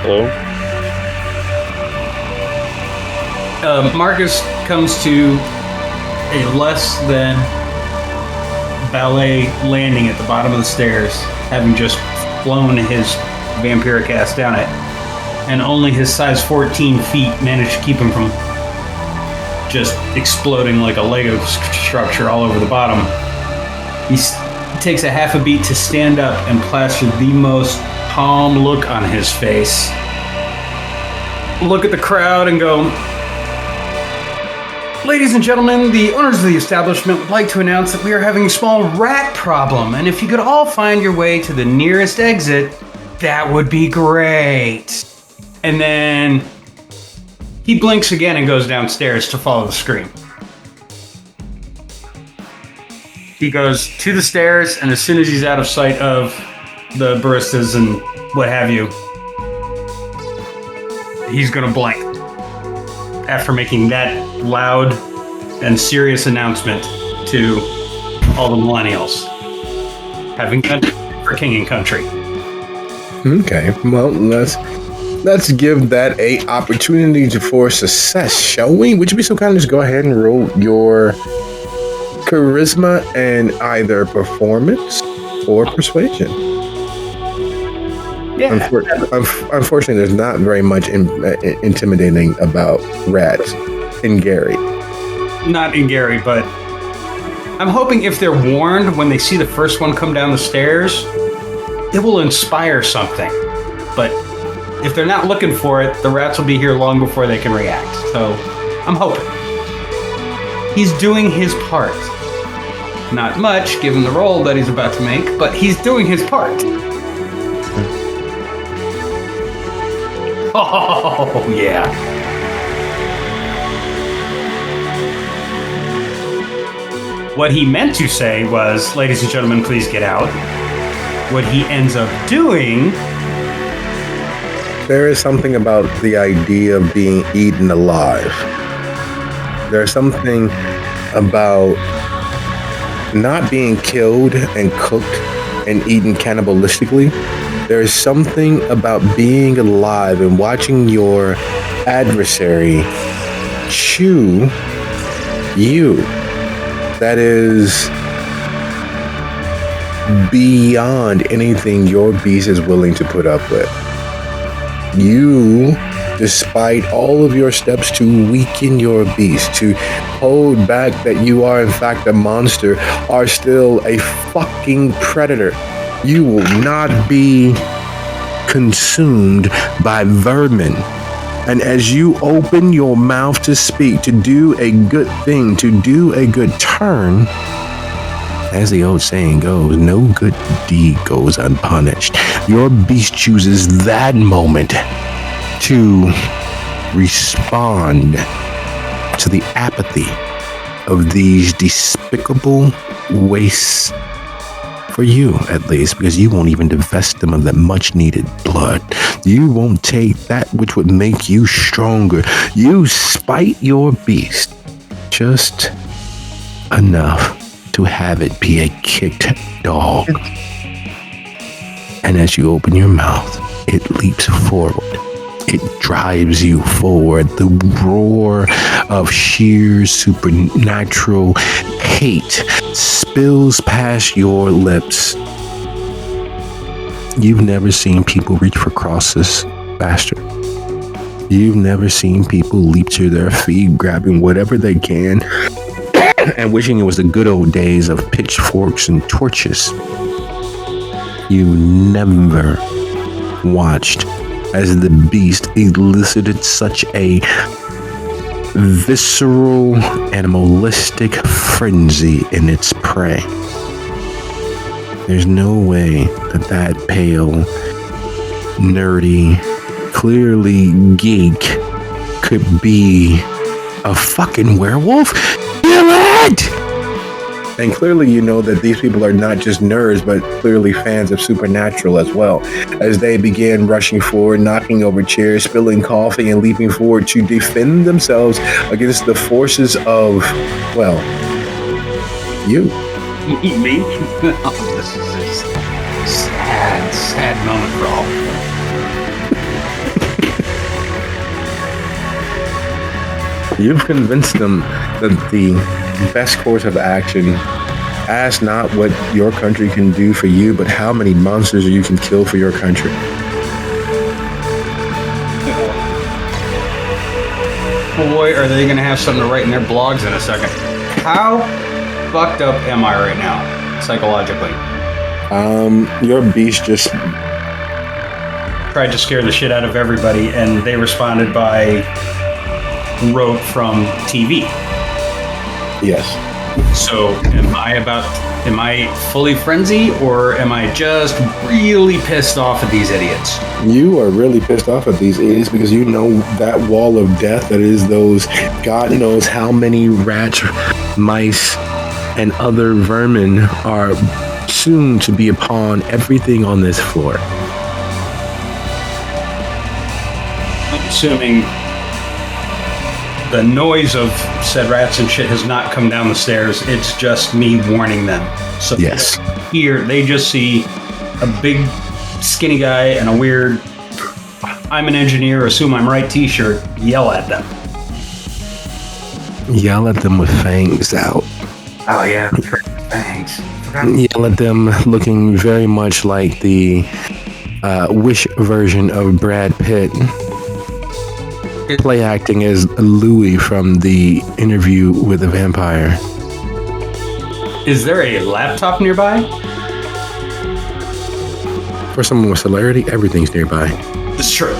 [SPEAKER 5] Hello?
[SPEAKER 3] Marcus comes to a less than ballet landing at the bottom of the stairs, having just flown his vampiric ass down it, and only his size 14 feet managed to keep him from just exploding like a Lego structure all over the bottom. He takes a half a beat to stand up and plaster the most calm look on his face, look at the crowd and go, "Ladies and gentlemen, the owners of the establishment would like to announce that we are having a small rat problem, and if you could all find your way to the nearest exit, that would be great." And then he blinks again and goes downstairs to follow the scream. He goes to the stairs, and as soon as he's out of sight of the baristas and what have you, he's gonna blink after making that loud and serious announcement to all the millennials, having done for King and Country.
[SPEAKER 1] Okay, well, let's give that a opportunity for success, shall we? Would you be so kind to just go ahead and roll your charisma and either performance or persuasion?
[SPEAKER 3] Yeah.
[SPEAKER 1] Unfortunately, there's not very much intimidating about rats in Gary.
[SPEAKER 3] Not in Gary, but I'm hoping if they're warned when they see the first one come down the stairs, it will inspire something. But if they're not looking for it, the rats will be here long before they can react. So I'm hoping. He's doing his part. Not much, given the role that he's about to make, but he's doing his part. Oh, yeah. What he meant to say was, "Ladies and gentlemen, please get out." What he ends up doing...
[SPEAKER 1] There is something about the idea of being eaten alive. There's something about not being killed and cooked and eaten cannibalistically. There's something about being alive and watching your adversary chew you that is beyond anything your beast is willing to put up with. You, despite all of your steps to weaken your beast, to hold back that you are in fact a monster, are still a fucking predator. You will not be consumed by vermin. And as you open your mouth to speak, to do a good thing, to do a good turn, As the old saying goes, no good deed goes unpunished. Your beast chooses that moment to respond to the apathy of these despicable wastes, for you at least, because you won't even divest them of that much needed blood. You won't take that which would make you stronger. You spite your beast just enough to have it be a kicked dog. And as you open your mouth, it leaps forward. It drives you forward. The roar of sheer supernatural hate spills past your lips. You've never seen people reach for crosses faster. You've never seen people leap to their feet, grabbing whatever they can, and wishing it was the good old days of pitchforks and torches. You never watched as the beast elicited such a visceral, animalistic frenzy in its prey. There's no way that pale, nerdy, clearly geek could be a fucking werewolf. Kill it! And clearly you know that these people are not just nerds, but clearly fans of Supernatural as well, as they began rushing forward, knocking over chairs, spilling coffee, and leaping forward to defend themselves against the forces of, well, you.
[SPEAKER 3] Me? Oh, this is a sad moment for all.
[SPEAKER 1] You've convinced them that the best course of action, ask not what your country can do for you, but how many monsters you can kill for your country.
[SPEAKER 3] Boy, are they going to have something to write in their blogs in a second. How fucked up am I right now, psychologically?
[SPEAKER 1] Your beast just
[SPEAKER 3] tried to scare the shit out of everybody, and they responded by wrote from TV.
[SPEAKER 1] Yes.
[SPEAKER 3] So am I fully frenzy, or am I just really pissed off at these idiots?
[SPEAKER 1] You are really pissed off at these idiots because you know that wall of death that is those God knows how many rats, mice, and other vermin are soon to be upon everything on this floor.
[SPEAKER 3] I'm assuming the noise of said rats and shit has not come down the stairs. It's just me warning them. So
[SPEAKER 1] yes,
[SPEAKER 3] here they just see a big skinny guy and a weird "I'm an engineer, assume I'm right" t-shirt. Yell at them.
[SPEAKER 1] Yell at them with fangs out.
[SPEAKER 3] Oh yeah, fangs.
[SPEAKER 1] Yell at them looking very much like the Wish version of Brad Pitt. Play acting as Louis from the Interview with a Vampire.
[SPEAKER 3] Is there a laptop nearby?
[SPEAKER 1] For someone with celerity, everything's nearby.
[SPEAKER 3] It's true.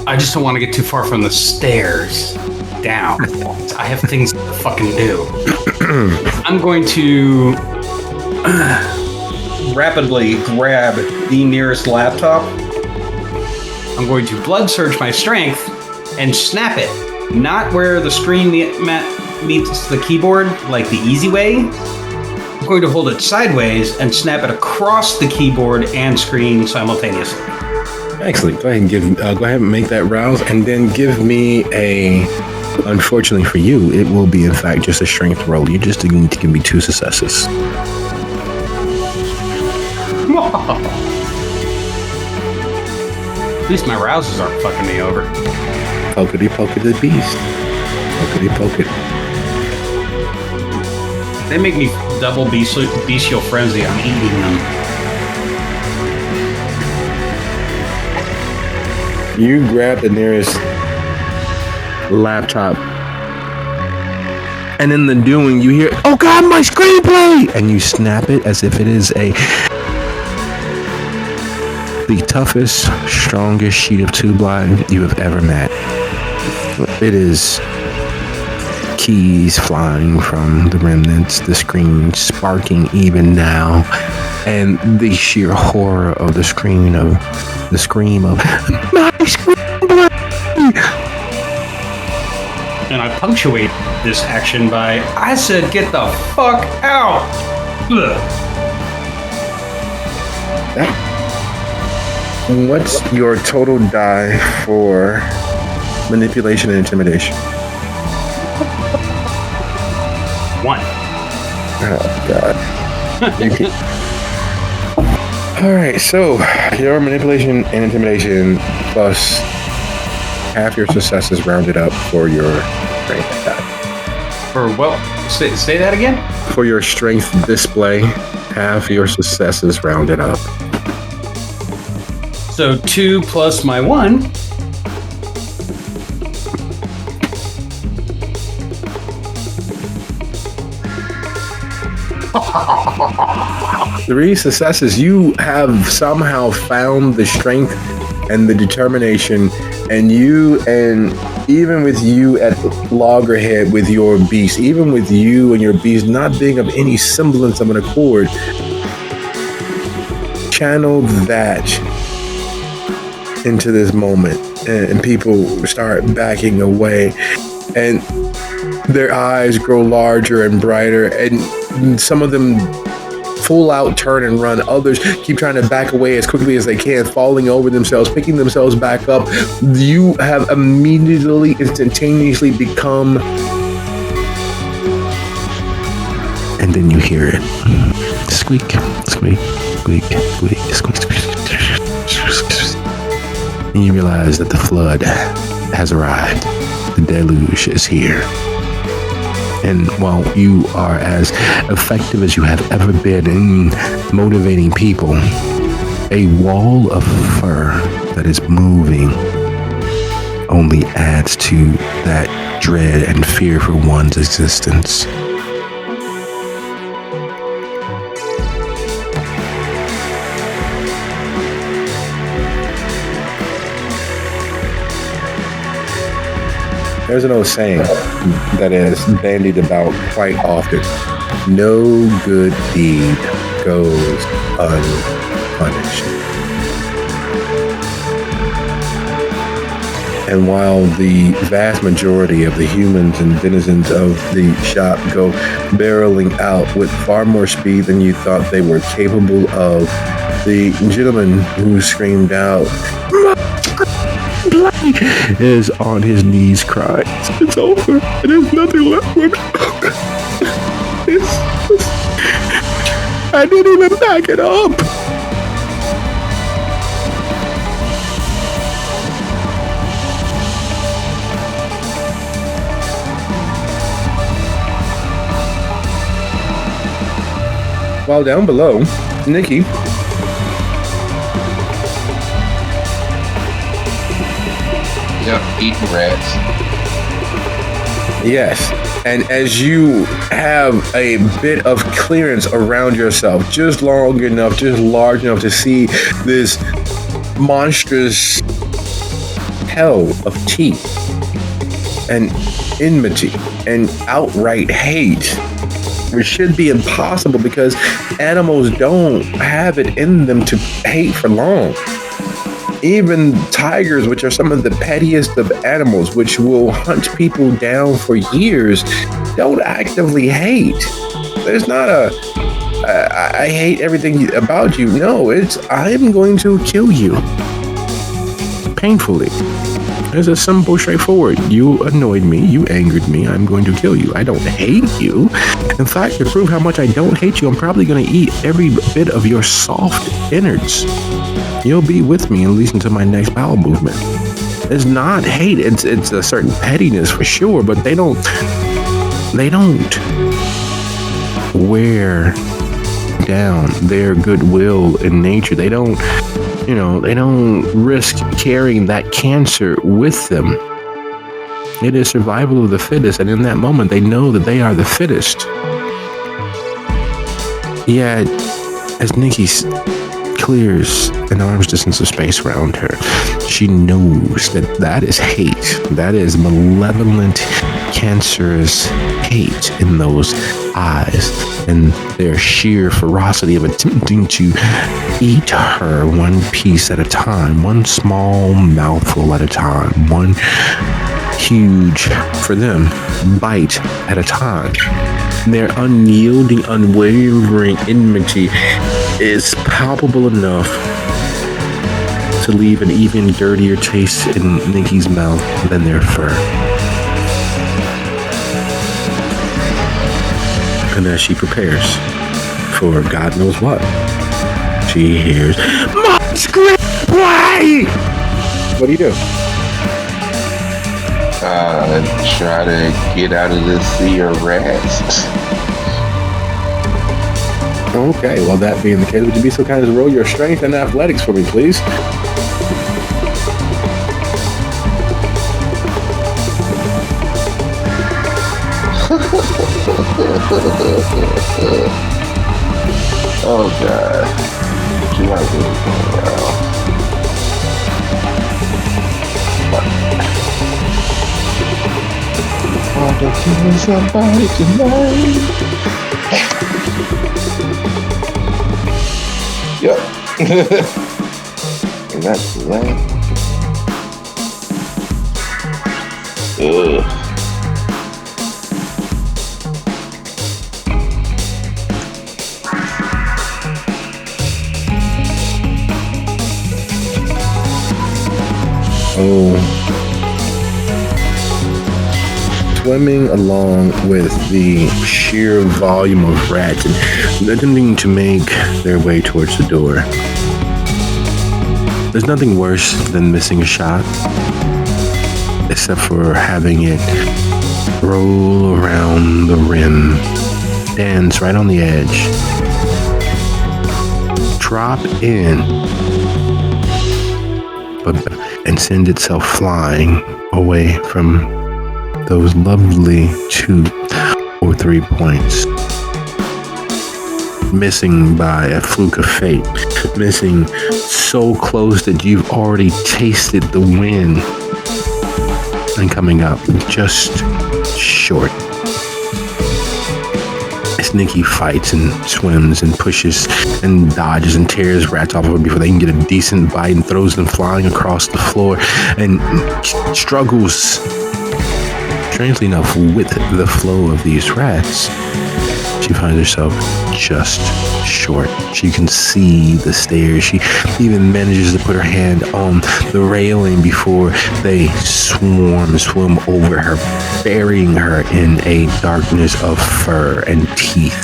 [SPEAKER 3] I just don't want to get too far from the stairs down. I have things to fucking do. I'm going to rapidly grab the nearest laptop. I'm going to blood surge my strength and snap it. Not where the screen meets the keyboard, like the easy way. I'm going to hold it sideways and snap it across the keyboard and screen simultaneously.
[SPEAKER 1] Excellent. Go ahead and go ahead and make that rouse, and then give me a. Unfortunately for you, it will be in fact just a strength roll. You just need to give me 2 successes.
[SPEAKER 3] At least my rouses aren't fucking me over.
[SPEAKER 1] Pokety poke the beast. Pokety poke it.
[SPEAKER 3] They make me double bestial frenzy. I'm eating them.
[SPEAKER 1] You grab the nearest laptop, and in the doing, you hear, "Oh God, my screenplay!" And you snap it as if it is the toughest, strongest sheet of 2-ply you have ever met. It is keys flying from the remnants, the screen sparking even now, and the sheer horror of the scream of my screen blade!
[SPEAKER 3] And I punctuate this action by, I said, get the fuck out! Ugh.
[SPEAKER 1] What's your total die for manipulation and intimidation?
[SPEAKER 3] 1.
[SPEAKER 1] Oh, God. All right, so your manipulation and intimidation plus half your successes rounded up for your strength attack.
[SPEAKER 3] For what? Say that again?
[SPEAKER 1] For your strength display, half your successes rounded up.
[SPEAKER 3] So 2 plus my 1.
[SPEAKER 1] 3 successes. You have somehow found the strength and the determination, and even with you at loggerhead with your beast, even with you and your beast not being of any semblance of an accord, channel that into this moment, and people start backing away, and their eyes grow larger and brighter, and some of them full out turn and run. Others keep trying to back away as quickly as they can, falling over themselves, picking themselves back up. You have immediately, instantaneously become, and then you hear it. Squeak, squeak, squeak, squeak, squeak, squeak. And you realize that the flood has arrived. The deluge is here. And while you are as effective as you have ever been in motivating people, a wall of fur that is moving only adds to that dread and fear for one's existence. There's an old saying that is bandied about quite often. No good deed goes unpunished. And while the vast majority of the humans and denizens of the shop go barreling out with far more speed than you thought they were capable of, the gentleman who screamed out, is on his knees crying. It's over. There's nothing left for me. I didn't even back it up. While down below, Nikki,
[SPEAKER 4] Yep, eating rats.
[SPEAKER 1] yes. And as you have a bit of clearance around yourself, just long enough, just large enough to see this monstrous hell of teeth and enmity and outright hate, which should be impossible because animals don't have it in them to hate for long. Even tigers, which are some of the pettiest of animals, which will hunt people down for years, don't actively hate. There's not I hate everything about you. No, it's I'm going to kill you. Painfully. It's a simple, straightforward. You annoyed me. You angered me. I'm going to kill you. I don't hate you. In fact, to prove how much I don't hate you, I'm probably going to eat every bit of your soft innards. You'll be with me at least until my next bowel movement. It's not hate. It's a certain pettiness for sure, but they don't wear down their goodwill in nature. They don't risk carrying that cancer with them. It is survival of the fittest, and in that moment, they know that they are the fittest. Yet, as Nikki clears an arm's distance of space around her, she knows that is hate. That is malevolent cancerous hate in those eyes and their sheer ferocity of attempting to eat her one piece at a time, one small mouthful at a time, one huge, for them, bite at a time. Their unyielding, unwavering enmity is palpable enough to leave an even dirtier taste in Nikki's mouth than their fur. And as she prepares for God knows what, she hears, "Musgrave, why?" What do you do?
[SPEAKER 4] Try to get out of this sea of rats.
[SPEAKER 1] Okay, well, that being the case, would you be so kind as to roll your strength and athletics for me, please?
[SPEAKER 4] Oh God. She might be going around. Oh, they're killing somebody tonight. Yep. And that's that. Ugh.
[SPEAKER 1] Swimming along with the sheer volume of rats and attempting to make their way towards the door. There's nothing worse than missing a shot, except for having it roll around the rim, dance right on the edge, drop in, and send itself flying away from those lovely 2 or 3 points. Missing by a fluke of fate. Missing so close that you've already tasted the wind. And coming up just short. As Nikki fights and swims and pushes and dodges and tears rats off of her before they can get a decent bite and throws them flying across the floor and struggles, strangely enough, with the flow of these rats. She finds herself just short. She can see the stairs. She even manages to put her hand on the railing before they swim over her, burying her in a darkness of fur and teeth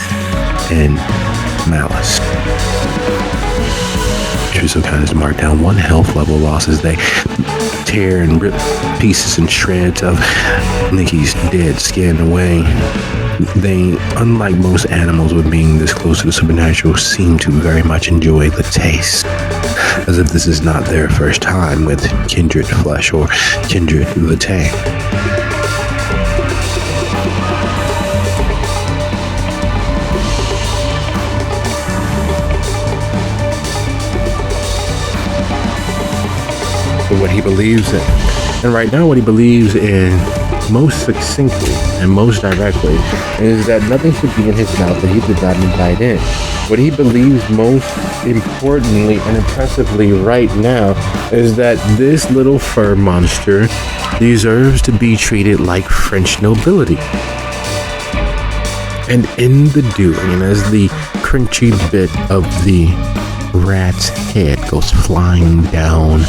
[SPEAKER 1] and malice. She's so kind as to mark down 1 health level loss as they tear and rip pieces and shreds of Nikki's dead skin away. They, unlike most animals with being this close to the supernatural, seem to very much enjoy the taste, as if this is not their first time with kindred flesh or kindred vitae. But what he believes in, and right now what he believes in most succinctly and most directly, is that nothing should be in his mouth that he did not invite in. What he believes most importantly and impressively right now is that this little fur monster deserves to be treated like French nobility. And in the doing, and as the crunchy bit of the rat's head goes flying down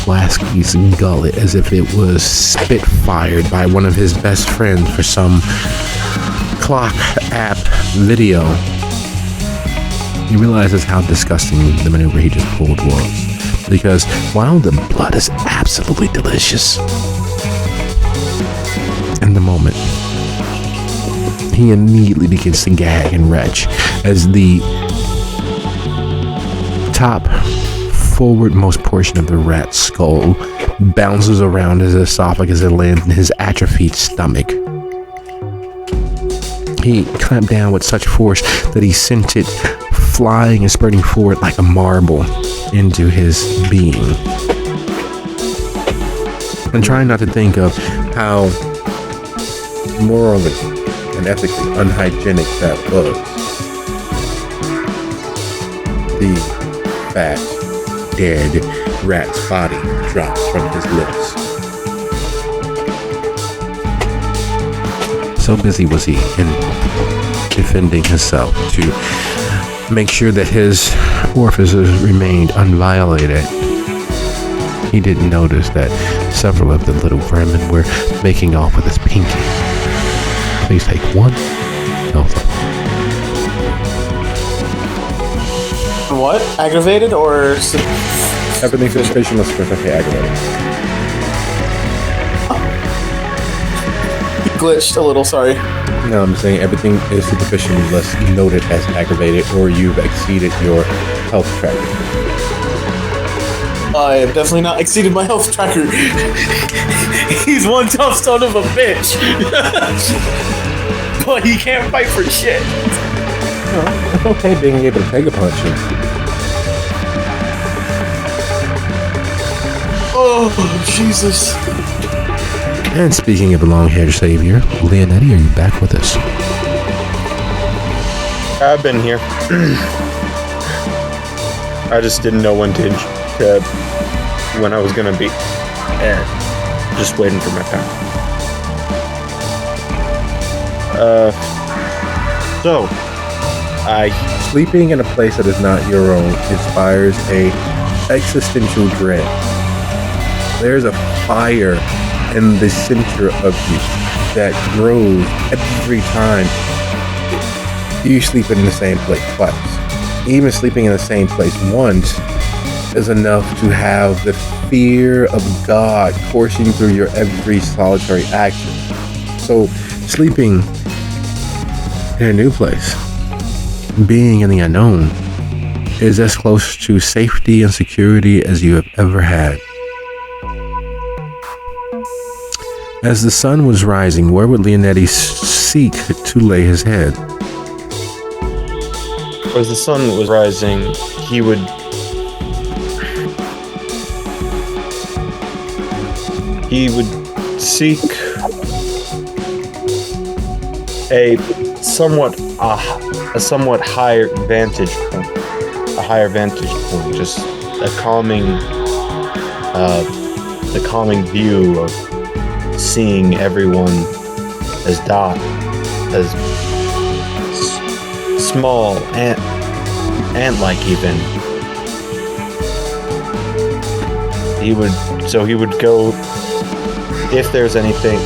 [SPEAKER 1] Lasky's gullet as if it was spit-fired by one of his best friends for some clock app video, he realizes how disgusting the maneuver he just pulled was. Because while the blood is absolutely delicious, in the moment, he immediately begins to gag and retch as the top forwardmost portion of the rat's skull bounces around his esophagus and lands in his atrophied stomach. He clamped down with such force that he sent it flying and spurting forward like a marble into his being. And trying not to think of how morally and ethically unhygienic that was, the fat, dead rat's body drops from his lips. So busy was he in defending himself to make sure that his orifices remained unviolated, he didn't notice that several of the little vermin were making off with his pinky. Please take one. No.
[SPEAKER 2] What? Aggravated or...
[SPEAKER 1] Everything suspicion was specifically aggravated.
[SPEAKER 2] Glitched a little, sorry.
[SPEAKER 1] No, I'm saying everything is superficially less noted as aggravated, or you've exceeded your health tracker.
[SPEAKER 2] I have definitely not exceeded my health tracker. He's one tough son of a bitch. But he can't fight for shit.
[SPEAKER 1] It's okay being able to take a punch.
[SPEAKER 2] Oh, Jesus.
[SPEAKER 1] And speaking of the long-haired savior, Leonetti, are you back with us?
[SPEAKER 5] I've been here. I just didn't know when when I was gonna be. Just waiting for my time. So
[SPEAKER 1] Sleeping in a place that is not your own inspires a existential dread. There's a fire in the center of you that grows every time you sleep in the same place twice. Even sleeping in the same place once is enough to have the fear of God coursing through your every solitary action. So sleeping in a new place, being in the unknown, is as close to safety and security as you have ever had. As the sun was rising, where would Leonetti seek to lay his head?
[SPEAKER 5] as the sun was rising, he would seek a somewhat higher vantage point, just a calming view of seeing everyone as small, ant-like even. He would go, if there's any place,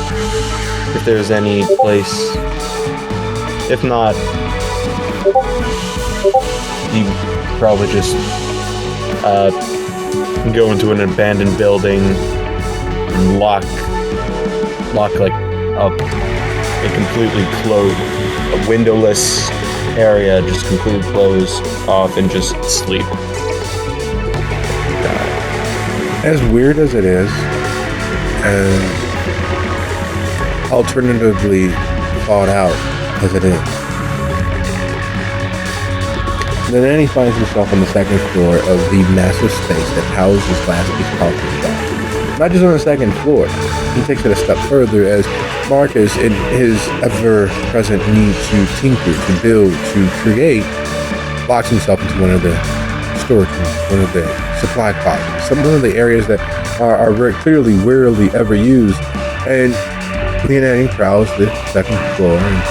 [SPEAKER 5] if not, he'd probably just go into an abandoned building and lock like a completely closed, a windowless area, just completely closed off and just sleep.
[SPEAKER 1] As weird as it is, and alternatively thought out as it is, then he finds himself on the second floor of the massive space that houses Last Week's coffee shop. Not just on the second floor, he takes it a step further as Marcus, in his ever-present need to tinker, to build, to create, locks himself into one of the storage rooms, one of the supply closets, some of the areas that are very clearly rarely ever used. And Leonetti prowls the second floor and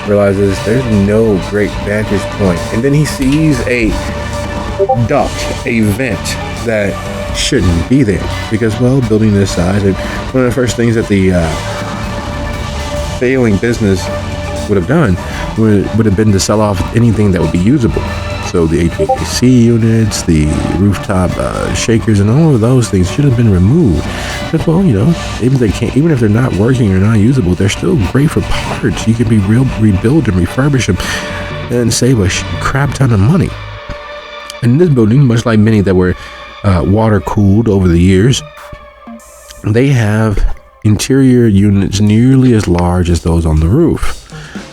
[SPEAKER 1] realizes there's no great vantage point. And then he sees a duct, a vent that shouldn't be there, because, well, building this size, and one of the first things that the failing business would have done would have been to sell off anything that would be usable. So the HVAC units, the rooftop shakers, and all of those things should have been removed. But, well, even if they're not working or not usable, they're still great for parts. You can rebuild and refurbish them and save a crap ton of money. And in this building, much like many that were water cooled over the years, they have interior units nearly as large as those on the roof.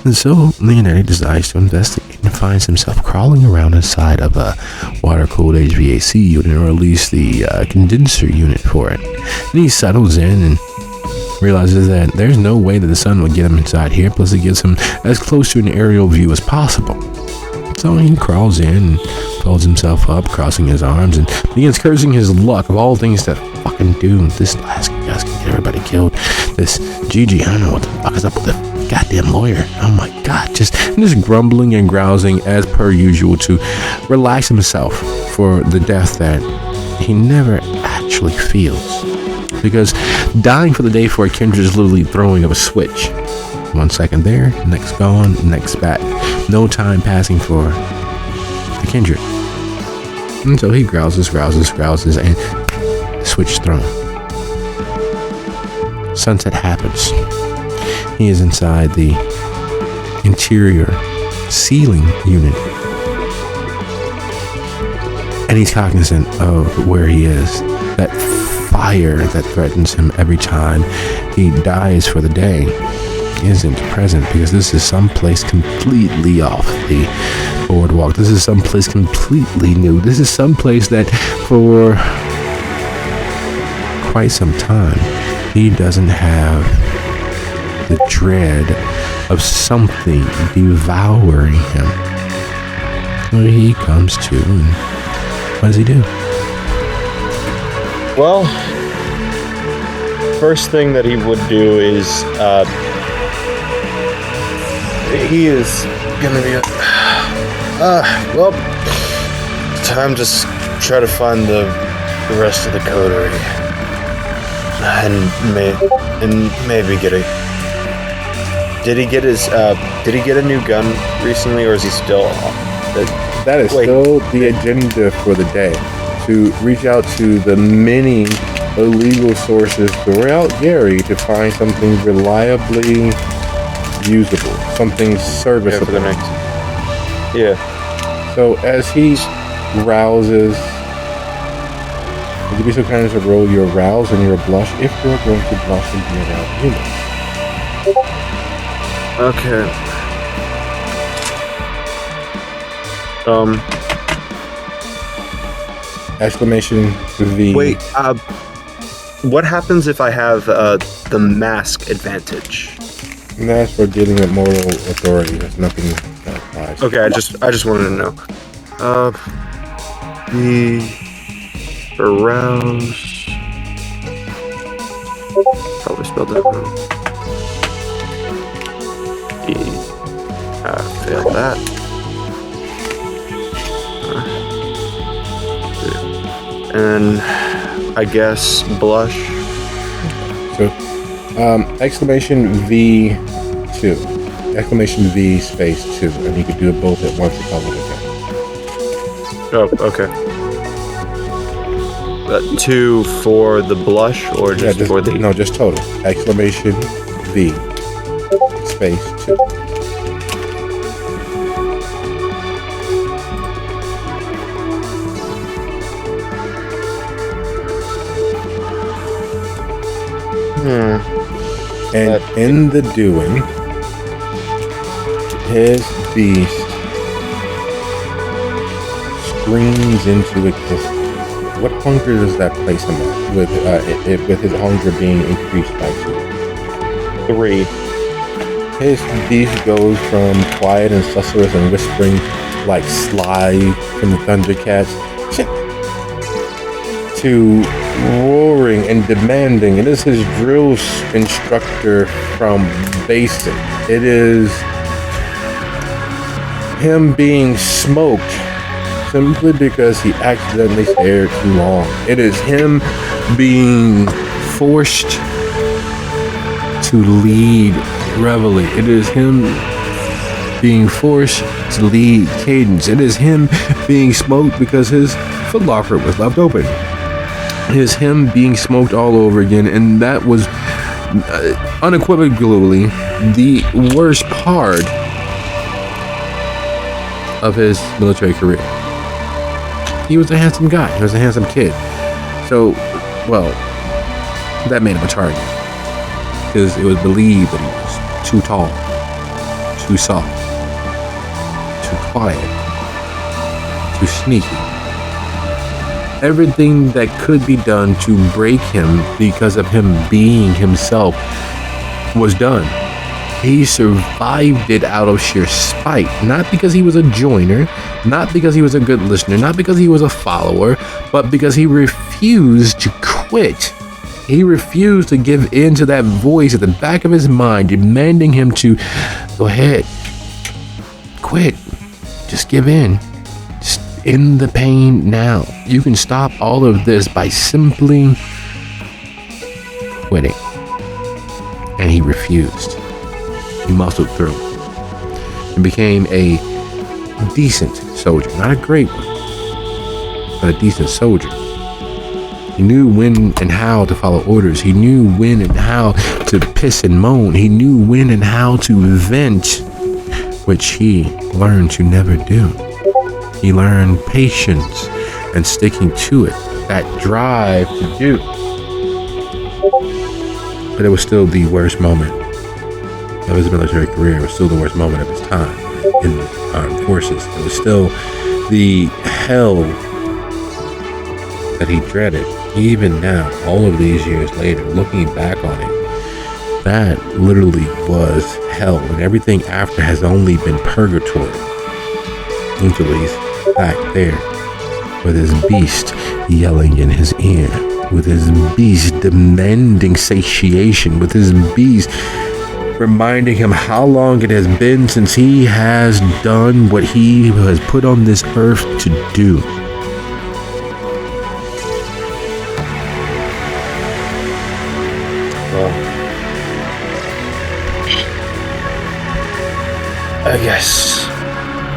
[SPEAKER 1] And so Leonetti decides to investigate and finds himself crawling around inside of a water-cooled HVAC unit, or at least the condenser unit for it. And he settles in and realizes that there's no way that the sun would get him inside here, plus it gets him as close to an aerial view as possible. So he crawls in and folds himself up, crossing his arms, and begins cursing his luck of all things to fucking do. This last guy's gonna get everybody killed. This Gigi, I don't know what the fuck is up with the goddamn lawyer. Oh my god, just grumbling and grousing as per usual to relax himself for the death that he never actually feels. Because dying for the day for a kindred is literally throwing of a switch. 1 second there, next gone, next back. No time passing for the kindred. And so he grouses, and switch thrown. Sunset happens. He is inside the interior ceiling unit. And he's cognizant of where he is. That fire that threatens him every time he dies for the day isn't present, because this is someplace completely off the boardwalk. This is someplace completely new. This is someplace that for quite some time he doesn't have the dread of something devouring him. Where he comes to, and what does he do?
[SPEAKER 5] Well, first thing that he would do is he is gonna be well, time to try to find the rest of the coterie and maybe get a. Did he get a new gun recently, or is he still?
[SPEAKER 1] That is still the agenda for the day. To reach out to the many illegal sources throughout Gary to find something reliably usable, something serviceable.
[SPEAKER 5] Yeah, for the next. Yeah.
[SPEAKER 1] So as he rouses, would you be so kind as to roll your rouse and your blush if you're going to blush and be around humans?
[SPEAKER 5] Okay.
[SPEAKER 1] Exclamation V.
[SPEAKER 5] Wait, what happens if I have the mask advantage?
[SPEAKER 1] And that's for dealing with moral authority. There's nothing that applies.
[SPEAKER 5] Okay, I just wanted to know. The arouse. Probably spelled that wrong. Failed that. And I guess blush.
[SPEAKER 1] So, exclamation V2. Exclamation V space 2. And you could do it both at once to call it
[SPEAKER 5] Oh, okay. 2 for the blush, or just for the...
[SPEAKER 1] No, just total. Exclamation V space 2. And in the doing, his beast screams into existence. What hunger does that place him at? With his hunger being increased by 2.
[SPEAKER 5] 3.
[SPEAKER 1] His beast goes from quiet and susurrus and whispering like Sly from the Thundercats to roaring and demanding. It is his drill instructor from basic. It is him being smoked simply because he accidentally stared too long. It is him being forced to lead reveille. It is him being forced to lead cadence. It is him being smoked because his footlocker was left open. It is him being smoked all over again, and that was unequivocally the worst part of his military career. He was a handsome guy. He was a handsome kid. So, well, that made him a target. Because it was believed that he was too tall, too soft, too quiet, too sneaky. Everything that could be done to break him because of him being himself was done. He survived it out of sheer spite, not because he was a joiner, not because he was a good listener, not because he was a follower, but because he refused to quit. He refused to give in to that voice at the back of his mind, demanding him to go ahead, quit, just give in. Just end the pain now. You can stop all of this by simply quitting. And he refused. He muscled through and became a decent soldier. Not a great one, but a decent soldier. He knew when and how to follow orders. He knew when and how to piss and moan. He knew when and how to vent, which he learned to never do. He learned patience and sticking to it, that drive to do. But it was still the worst moment of his military career. It was still the worst moment of his time in the armed forces. It was still the hell that he dreaded. Even now, all of these years later, looking back on it, that literally was hell, and everything after has only been purgatory. Until he's back there with his beast yelling in his ear, with his beast demanding satiation, with his beast reminding him how long it has been since he has done what he has put on this earth to do.
[SPEAKER 5] I guess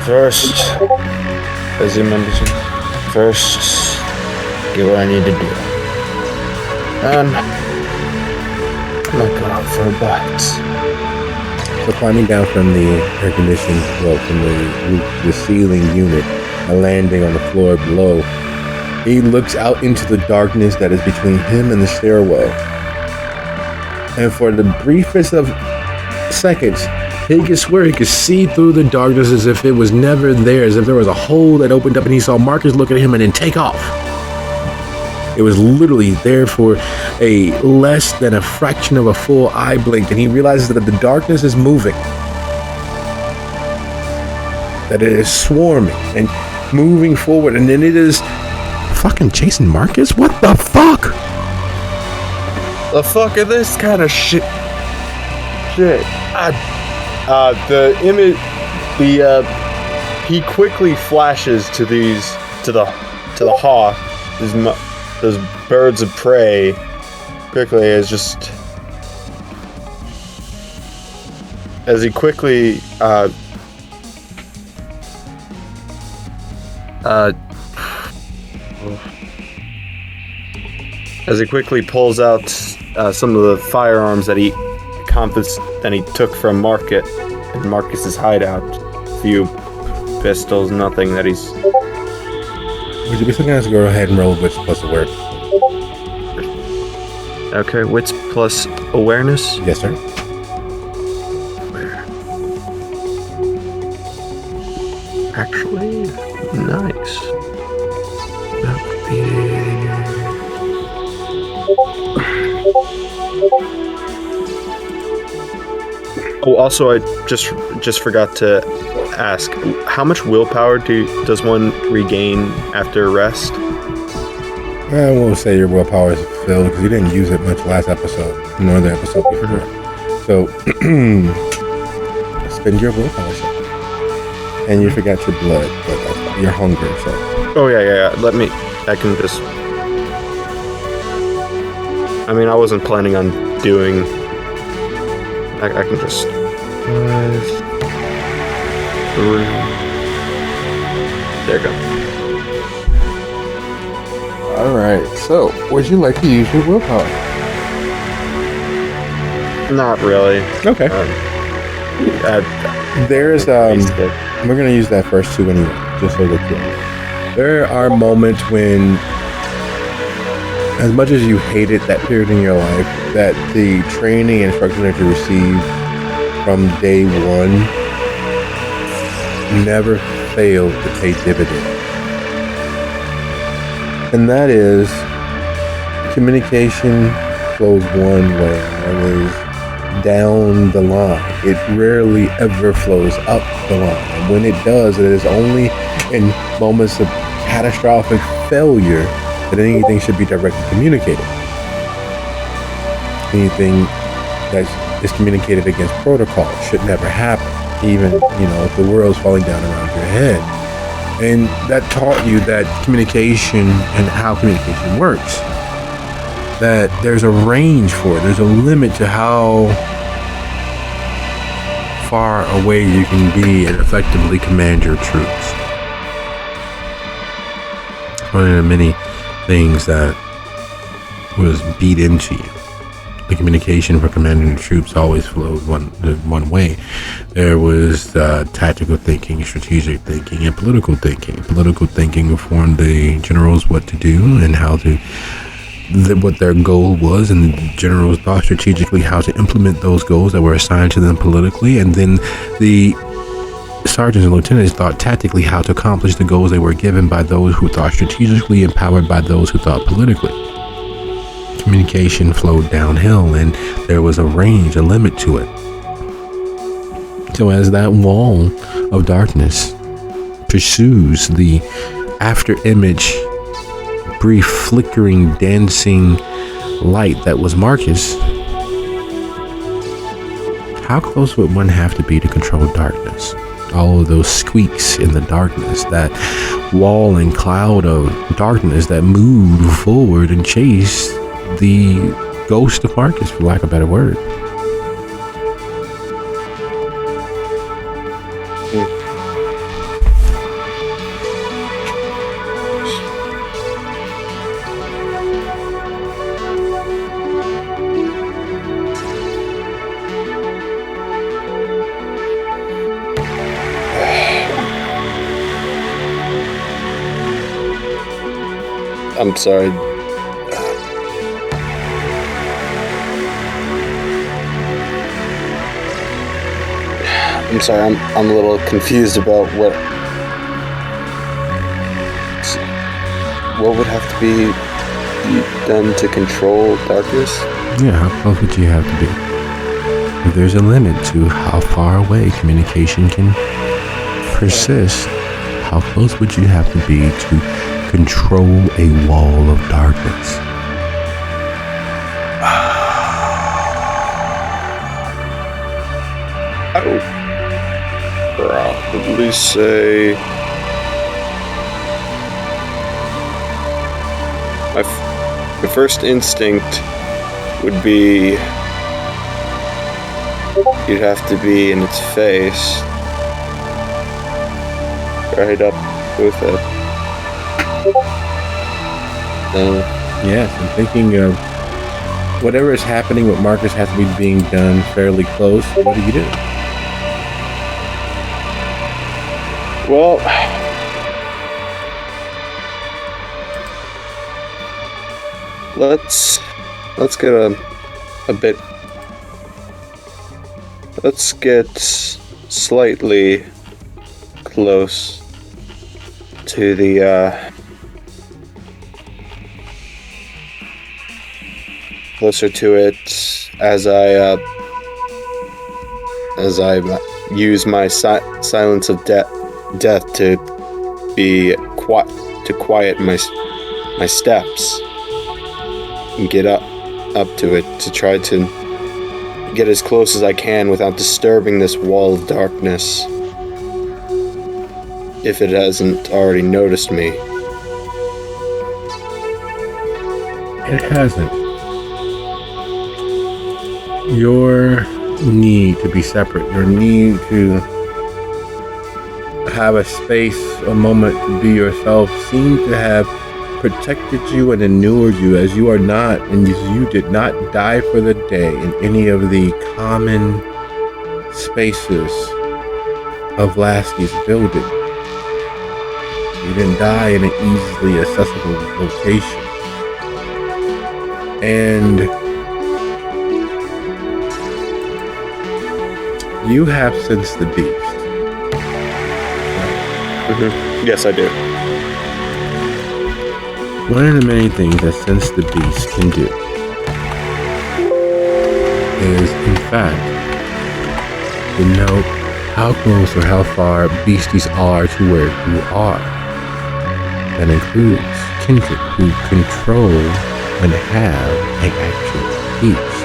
[SPEAKER 5] first, as you mentioned, first get what I need to do. And I'm not going out for a bite.
[SPEAKER 1] So climbing down from the air conditioning, well, from the ceiling unit, and landing on the floor below, he looks out into the darkness that is between him and the stairwell. And for the briefest of seconds, he could swear he could see through the darkness as if it was never there, as if there was a hole that opened up and he saw Marcus look at him and then take off. It was literally there for a less than a fraction of a full eye blink, and he realizes that the darkness is moving, that it is swarming and moving forward, and then it is fucking chasing Marcus? What the fuck?
[SPEAKER 5] The fuck is this kind of shit? The image, he quickly flashes to the hawk, those birds of prey. Quickly as he quickly pulls out some of the firearms that he took from Marcus's hideout. A few pistols, nothing that he's...
[SPEAKER 1] Would you be so nice to go ahead and roll wits plus awareness?
[SPEAKER 5] Okay, wits plus awareness?
[SPEAKER 1] Yes, sir.
[SPEAKER 5] Actually, nice. That would be... Oh, also, I just forgot to ask, how much willpower does one regain after rest?
[SPEAKER 1] I won't say your willpower is filled because you didn't use it much last episode, nor the episode before. So, spend your willpower, sir. And you forgot your blood, but your hunger, so.
[SPEAKER 5] Oh, yeah. I can just... I mean, I wasn't planning on doing... I can just... 5, 3... There you go.
[SPEAKER 1] Alright, so, would you like to use your willpower?
[SPEAKER 5] Not really.
[SPEAKER 1] Okay. There's, we're going to use that first two anyway, just so that you know. There are moments when, as much as you hated that period in your life, that the training and instruction that you received from day one never failed to pay dividends. and that is communication flows one way, and that is down the line. It rarely ever flows up the line, and when it does, it is only in moments of catastrophic failure that anything should be directly communicated. Anything that is communicated against protocol should never happen, even, if the world's falling down around your head. And that taught you that communication and how communication works, that there's a range for it. There's a limit to how far away you can be and effectively command your troops. One of the many things that was beat into you. The communication for commanding the troops always flowed one way. There was tactical thinking, strategic thinking, and political thinking. Political thinking informed the generals what to do and how to, what their goal was, and the generals thought strategically how to implement those goals that were assigned to them politically, and then the sergeants and lieutenants thought tactically how to accomplish the goals they were given by those who thought strategically, empowered by those who thought politically. Communication flowed downhill, and there was a range, a limit to it. So as that wall of darkness pursues the after image, brief flickering dancing light that was Marcus, how close would one have to be to control darkness? All of those squeaks in the darkness, that wall and cloud of darkness that moved forward and chased the ghost of Marcus, for lack of a better word.
[SPEAKER 6] I'm sorry. I'm sorry, I'm a little confused about what would have to be done to control darkness?
[SPEAKER 1] Yeah, how close would you have to be? If there's a limit to how far away communication can persist, how close would you have to be to control a wall of darkness?
[SPEAKER 6] I would probably say my first instinct would be you'd have to be in its face, right up with it.
[SPEAKER 1] Yes, I'm thinking of whatever is happening with Marcus has to be being done fairly close. What do you do?
[SPEAKER 6] Well, let's get a bit. Let's get slightly close to the closer to it as I use my silence of death to be to quiet my steps and get up to it, to try to get as close as I can without disturbing this wall of darkness, if it hasn't already noticed me.
[SPEAKER 1] It hasn't. Your need to be separate, your need to have a space, a moment to be yourself, seemed to have protected you and inured you, as you are not, and you did not die for the day in any of the common spaces of Lasky's building. You didn't die in an easily accessible location. And you have sensed the beast.
[SPEAKER 6] Mm-hmm. Yes, I do.
[SPEAKER 1] One of the many things that Sense the Beast can do is, in fact, denote how close or how far beasties are to where you are. That includes kindred who control and have an actual beast.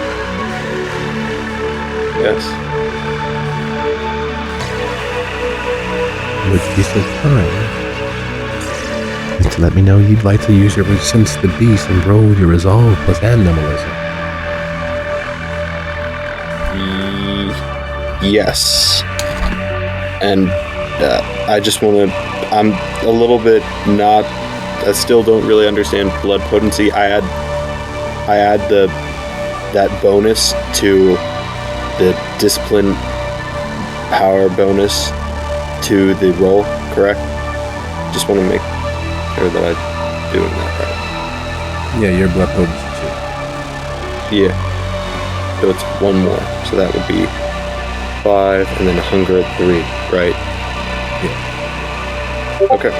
[SPEAKER 6] Yes.
[SPEAKER 1] Would you be so kind as to let me know you'd like to use your Sense the Beast and roll your Resolve plus Animalism?
[SPEAKER 6] Yes. And I just want to. I'm a little bit not. I still don't really understand blood potency. I add that bonus to the discipline power bonus to the roll. Correct. Just want to make sure that I'm doing that right.
[SPEAKER 1] Yeah, your blood potency too.
[SPEAKER 6] Yeah. So it's one more. So that would be 5, and then hunger at 3, right?
[SPEAKER 1] Yeah.
[SPEAKER 6] Okay.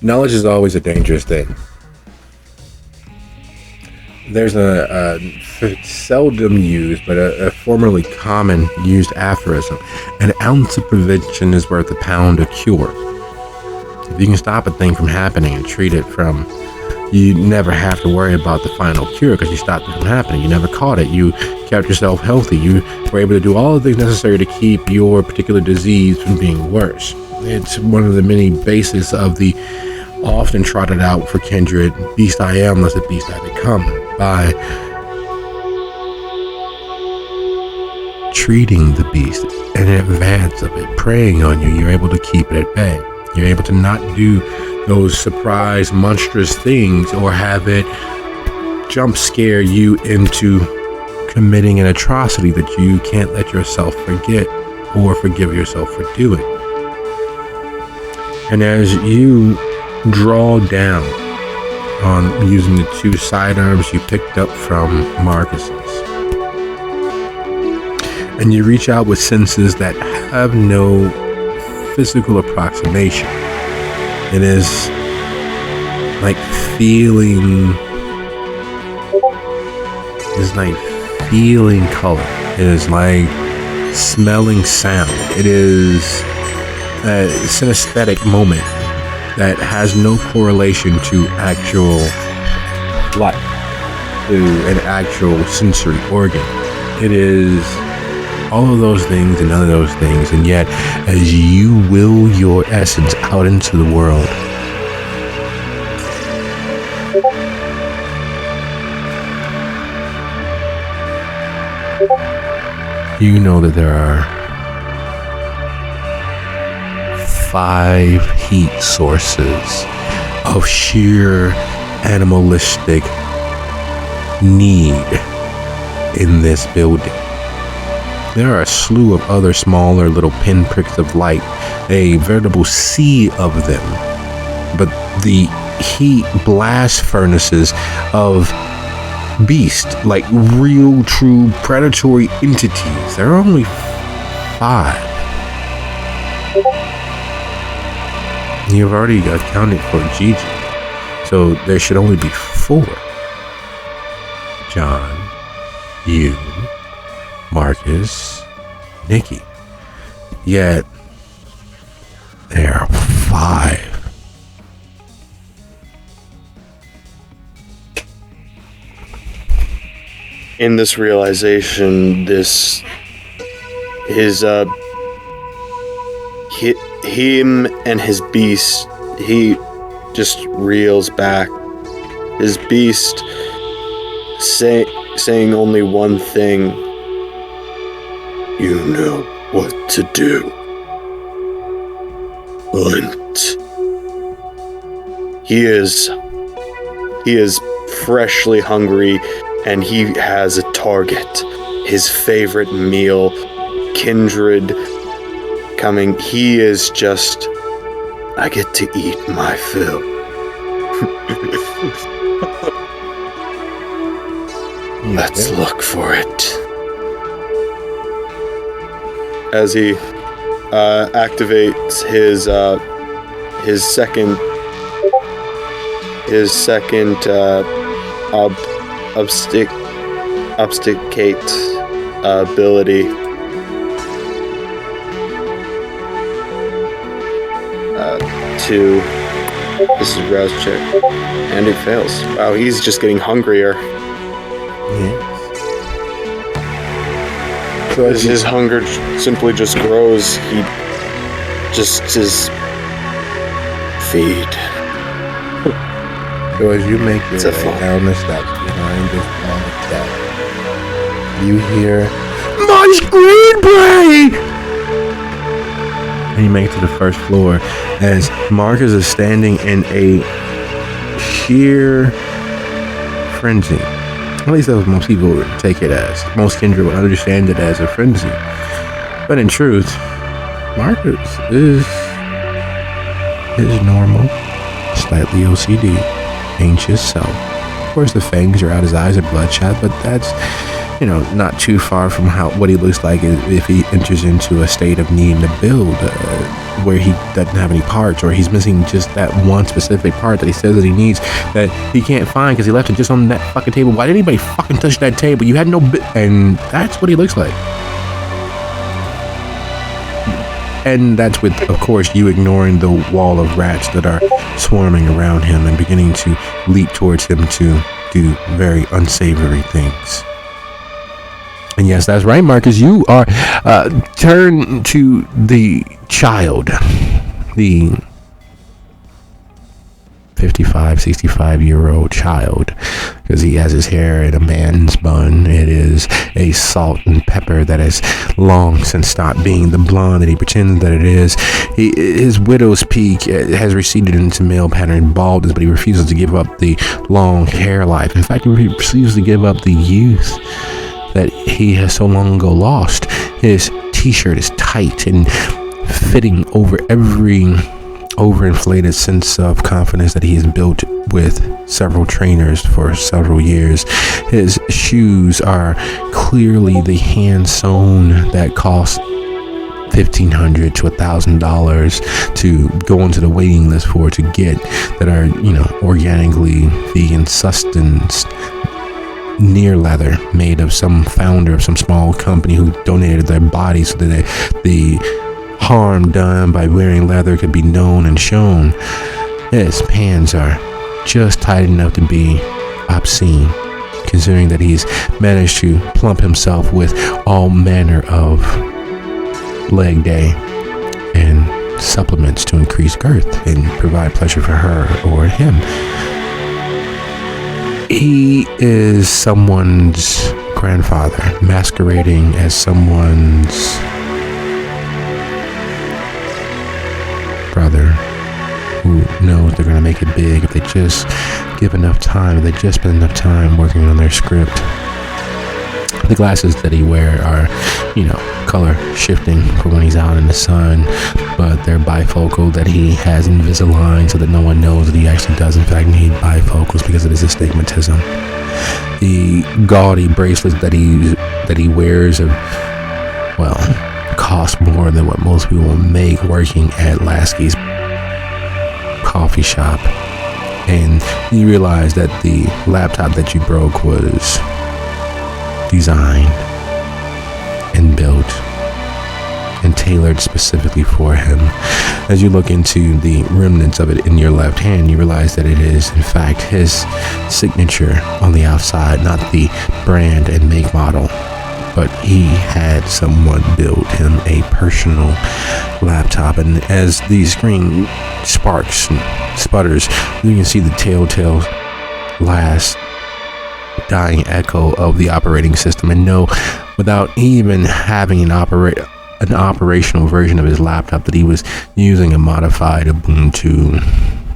[SPEAKER 1] Knowledge is always a dangerous thing. There's a seldom used, but a formerly common used aphorism. An ounce of prevention is worth a pound of cure. If you can stop a thing from happening and treat it from, you never have to worry about the final cure because you stopped it from happening. You never caught it. You kept yourself healthy. You were able to do all the things necessary to keep your particular disease from being worse. It's one of the many bases of the often trotted out for kindred, beast I am, less the beast I become, by treating the beast in advance of it, preying on you. You're able to keep it at bay. You're able to not do those surprise monstrous things or have it jump scare you into committing an atrocity that you can't let yourself forget or forgive yourself for doing. And as you draw down on using the 2 sidearms you picked up from Marcus's, and you reach out with senses that have no physical approximation, it is like feeling color. It is like smelling sound. It is a synesthetic moment that has no correlation to actual life, to an actual sensory organ. It is all of those things and none of those things, and yet as you will your essence out into the world, you know that there are 5 heat sources of sheer animalistic need in this building. There are a slew of other smaller little pinpricks of light, a veritable sea of them. But the heat blast furnaces of beast, like real, true predatory entities, there are only 5. You've already accounted for Gigi, so there should only be 4. John, you, Marcus, Nikki. Yet there are 5.
[SPEAKER 6] In this realization, him and his beast, he just reels back. His beast saying only one thing: "You know what to do. Hunt." He is freshly hungry, and he has a target. His favorite meal, kindred, coming. He is just, I get to eat my fill. Let's look for it. As he activates his second obsticate ability. This is rouse check, and it fails. Wow, he's just getting hungrier.
[SPEAKER 1] Yeah. So
[SPEAKER 6] As his hunger simply just grows, he just is feed.
[SPEAKER 1] So as you make
[SPEAKER 6] It's
[SPEAKER 1] your
[SPEAKER 6] a
[SPEAKER 1] way
[SPEAKER 6] fun.
[SPEAKER 1] down the steps behind this long step, you hear my screenplay, and you make it to the first floor as Marcus is standing in a sheer frenzy. At least that's what most people would take it as. Most kindred would understand it as a frenzy. But in truth, Marcus is his normal, slightly OCD, anxious self. Of course, the fangs are out, his eyes are bloodshot, but that's, not too far from what he looks like if he enters into a state of needing to build, where he doesn't have any parts, or he's missing just that one specific part that he says that he needs that he can't find because he left it just on that fucking table. Why did anybody fucking touch that table? You had no and that's what he looks like. And that's with, of course, you ignoring the wall of rats that are swarming around him and beginning to leap towards him to do very unsavory things. And yes, that's right, Marcus. You are turn to the child, the 55, 65-year-old child, because he has his hair in a man's bun. It is a salt and pepper that has long since stopped being the blonde that he pretends that it is. His widow's peak has receded into male pattern baldness, but he refuses to give up the long hair life. In fact, he refuses to give up the youth that he has so long ago lost. His t-shirt is tight and fitting over every overinflated sense of confidence that he has built with several trainers for several years. His shoes are clearly the hand sewn that cost $1,500 to $1,000 to go onto the waiting list for to get, that are organically vegan sustenance, near leather made of some founder of some small company who donated their body so that the harm done by wearing leather could be known and shown. His pants are just tight enough to be obscene, considering that he's managed to plump himself with all manner of leg day and supplements to increase girth and provide pleasure for her or him. He is someone's grandfather masquerading as someone's brother who knows they're going to make it big if they just give enough time, if they just spend enough time working on their script. The glasses that he wears are, color shifting for when he's out in the sun, but they're bifocal, that he has Invisalign so that no one knows that he actually does in fact need bifocals because of his astigmatism. The gaudy bracelets that he wears cost more than what most people make working at Lasky's coffee shop. And you realize that the laptop that you broke was designed and built and tailored specifically for him. As you look into the remnants of it in your left hand, you realize that it is in fact his signature on the outside, not the brand and make model, but he had someone build him a personal laptop. And as the screen sparks and sputters, you can see the telltale last dying echo of the operating system, and know without even having an operational version of his laptop that he was using a modified Ubuntu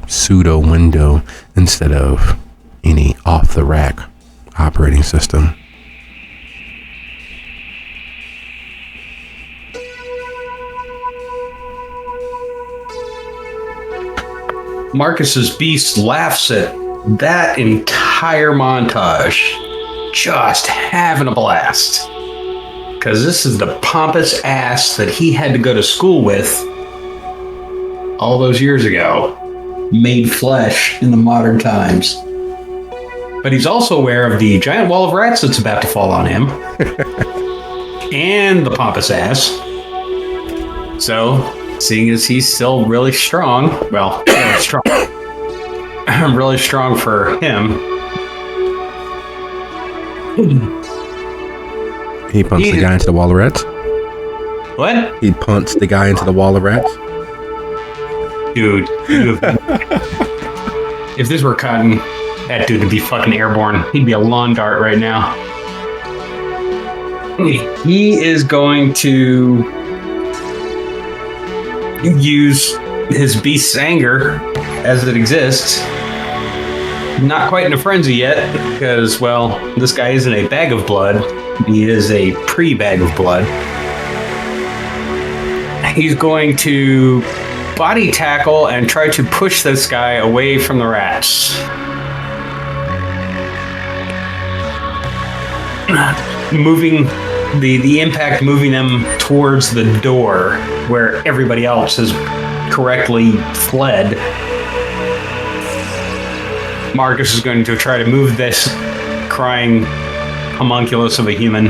[SPEAKER 1] pseudo window instead of any off-the-rack operating system.
[SPEAKER 3] Marcus's beast laughs at that entire entire montage just having a blast. Because this is the pompous ass that he had to go to school with all those years ago, made flesh in the modern times. But he's also aware of the giant wall of rats that's about to fall on him. And the pompous ass. So, seeing as he's still really strong, well, really strong. Really strong for him.
[SPEAKER 1] He punts the guy into the wall of rats.
[SPEAKER 3] What?
[SPEAKER 1] He punts the guy into the wall of rats.
[SPEAKER 3] Dude, if this were Cotton, that dude would be fucking airborne. He'd be a lawn dart right now. He is going to use his beast's anger as it exists. Not quite in a frenzy yet, because, well, this guy isn't a bag of blood. He is a pre-bag of blood. He's going to body tackle and try to push this guy away from the rats. Moving the impact, moving them towards the door where everybody else has correctly fled. Marcus is going to try to move this crying homunculus of a human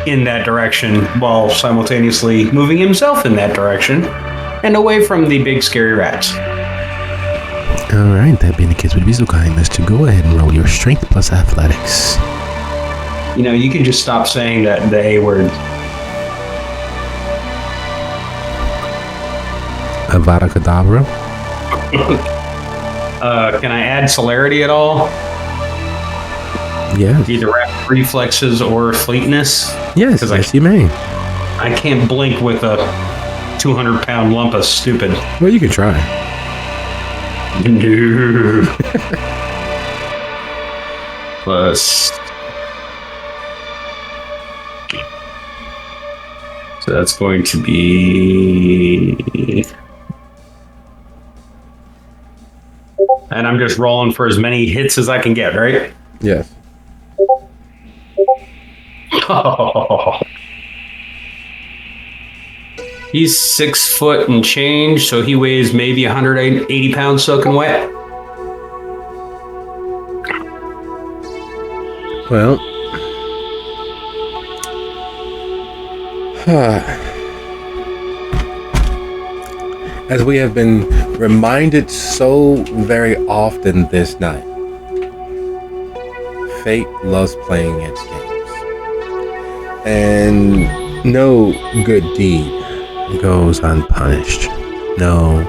[SPEAKER 3] in that direction while simultaneously moving himself in that direction and away from the big scary rats.
[SPEAKER 1] All right, that being the case, would be so kind as to go ahead and roll your strength plus athletics.
[SPEAKER 3] You know, you can just stop saying that the A word.
[SPEAKER 1] Avada Kedavra.
[SPEAKER 3] Can I add celerity at all?
[SPEAKER 1] Yes.
[SPEAKER 3] Either rapid reflexes or fleetness?
[SPEAKER 1] Yes, yes, you may.
[SPEAKER 3] I can't blink with a 200-pound lump of stupid.
[SPEAKER 1] Well, you can try.
[SPEAKER 3] No. Plus. So that's going to be. And I'm just rolling for as many hits as I can get, right?
[SPEAKER 1] Yes.
[SPEAKER 3] Oh. He's 6 foot and change, so he weighs maybe 180 pounds soaking wet.
[SPEAKER 1] Well, as we have been reminded so very often this night, fate loves playing its games. And no good deed goes unpunished. No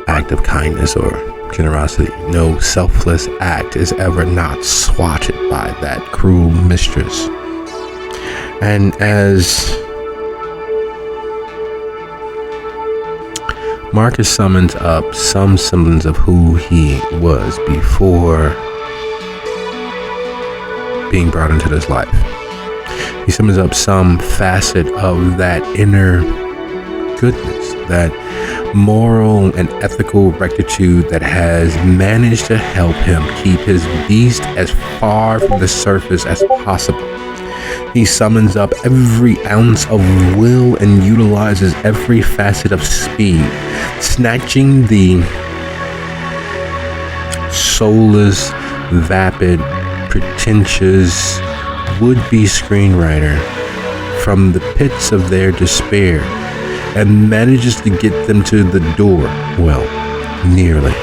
[SPEAKER 1] act of kindness or generosity, no selfless act is ever not swatted by that cruel mistress. And as Marcus summons up some semblance of who he was before being brought into this life, he summons up some facet of that inner goodness, that moral and ethical rectitude that has managed to help him keep his beast as far from the surface as possible. He summons up every ounce of will and utilizes every facet of speed, snatching the soulless, vapid, pretentious would-be screenwriter from the pits of their despair and manages to get them to the door. Well, nearly.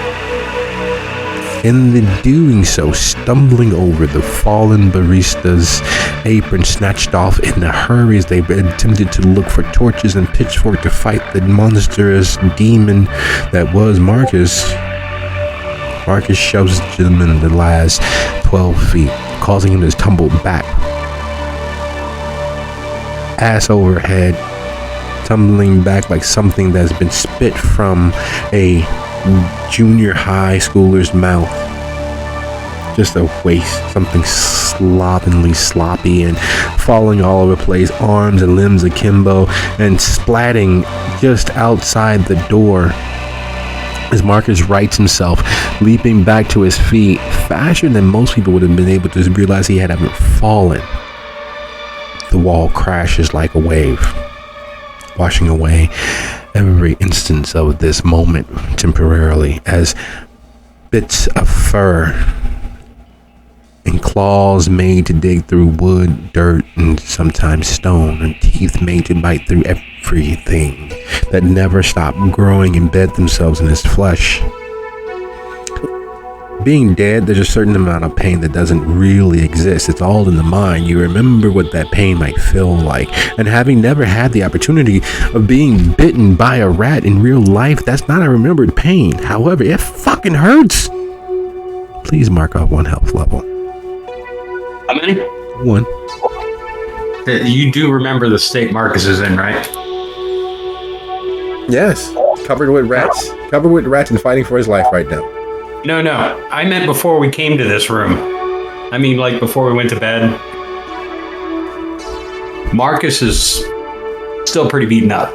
[SPEAKER 1] In the doing so, stumbling over the fallen barista's apron snatched off in a hurry as they attempted to look for torches and pitchfork to fight the monstrous demon that was Marcus. Marcus shoves them in the last 12 feet, causing him to tumble back, ass over head, tumbling back like something that's been spit from a junior high schooler's mouth. Just a waste, something slovenly, sloppy, and falling all over the place, arms and limbs akimbo, and splatting just outside the door as Marcus rights himself, leaping back to his feet faster than most people would have been able to realize he hadn't fallen. The wall crashes like a wave, washing away every instance of this moment temporarily as bits of fur and claws made to dig through wood, dirt, and sometimes stone, and teeth made to bite through everything that never stop growing and bed themselves in his flesh. Being dead, there's a certain amount of pain that doesn't really exist. It's all in the mind. You remember what that pain might feel like. And having never had the opportunity of being bitten by a rat in real life, that's not a remembered pain. However, it fucking hurts. Please mark off 1 health level.
[SPEAKER 3] How many?
[SPEAKER 1] 1.
[SPEAKER 3] You do remember the state Marcus is in, right?
[SPEAKER 1] Yes. Covered with rats. Covered with rats and fighting for his life right now.
[SPEAKER 3] No. I meant before we came to this room. I mean, like, before we went to bed. Marcus is still pretty beaten up.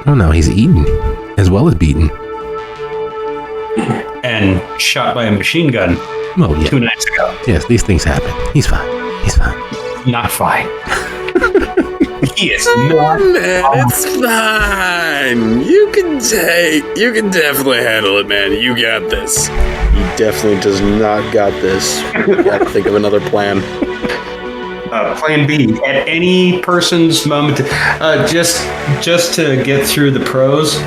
[SPEAKER 1] Oh no, he's eaten as well as beaten.
[SPEAKER 3] And shot by a machine gun
[SPEAKER 1] Oh yeah.
[SPEAKER 3] 2 nights ago.
[SPEAKER 1] Yes, these things happen. He's fine. He's fine.
[SPEAKER 3] Not fine. He is
[SPEAKER 6] Oh,
[SPEAKER 3] not.
[SPEAKER 6] man, it's fine. You can definitely handle it, man. You got this. He definitely does not got this. You got to think of another plan.
[SPEAKER 3] Plan B at any person's moment. Just to get through the pros.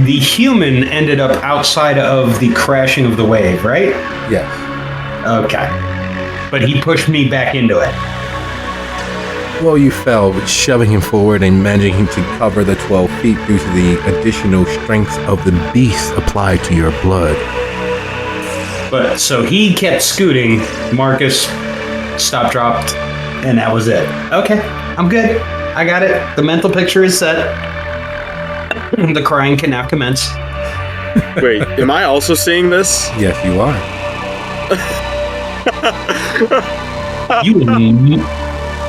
[SPEAKER 3] The human ended up outside of the crashing of the wave, right?
[SPEAKER 1] Yes.
[SPEAKER 3] Okay. But he pushed me back into it.
[SPEAKER 1] Well, you fell, with shoving him forward and managing him to cover the 12 feet due to the additional strength of the beast applied to your blood.
[SPEAKER 3] But so he kept scooting. Marcus stopped, dropped, and that was it. Okay, I'm good. I got it. The mental picture is set. The crying can now commence.
[SPEAKER 6] Wait, am I also seeing this?
[SPEAKER 1] Yes, you are.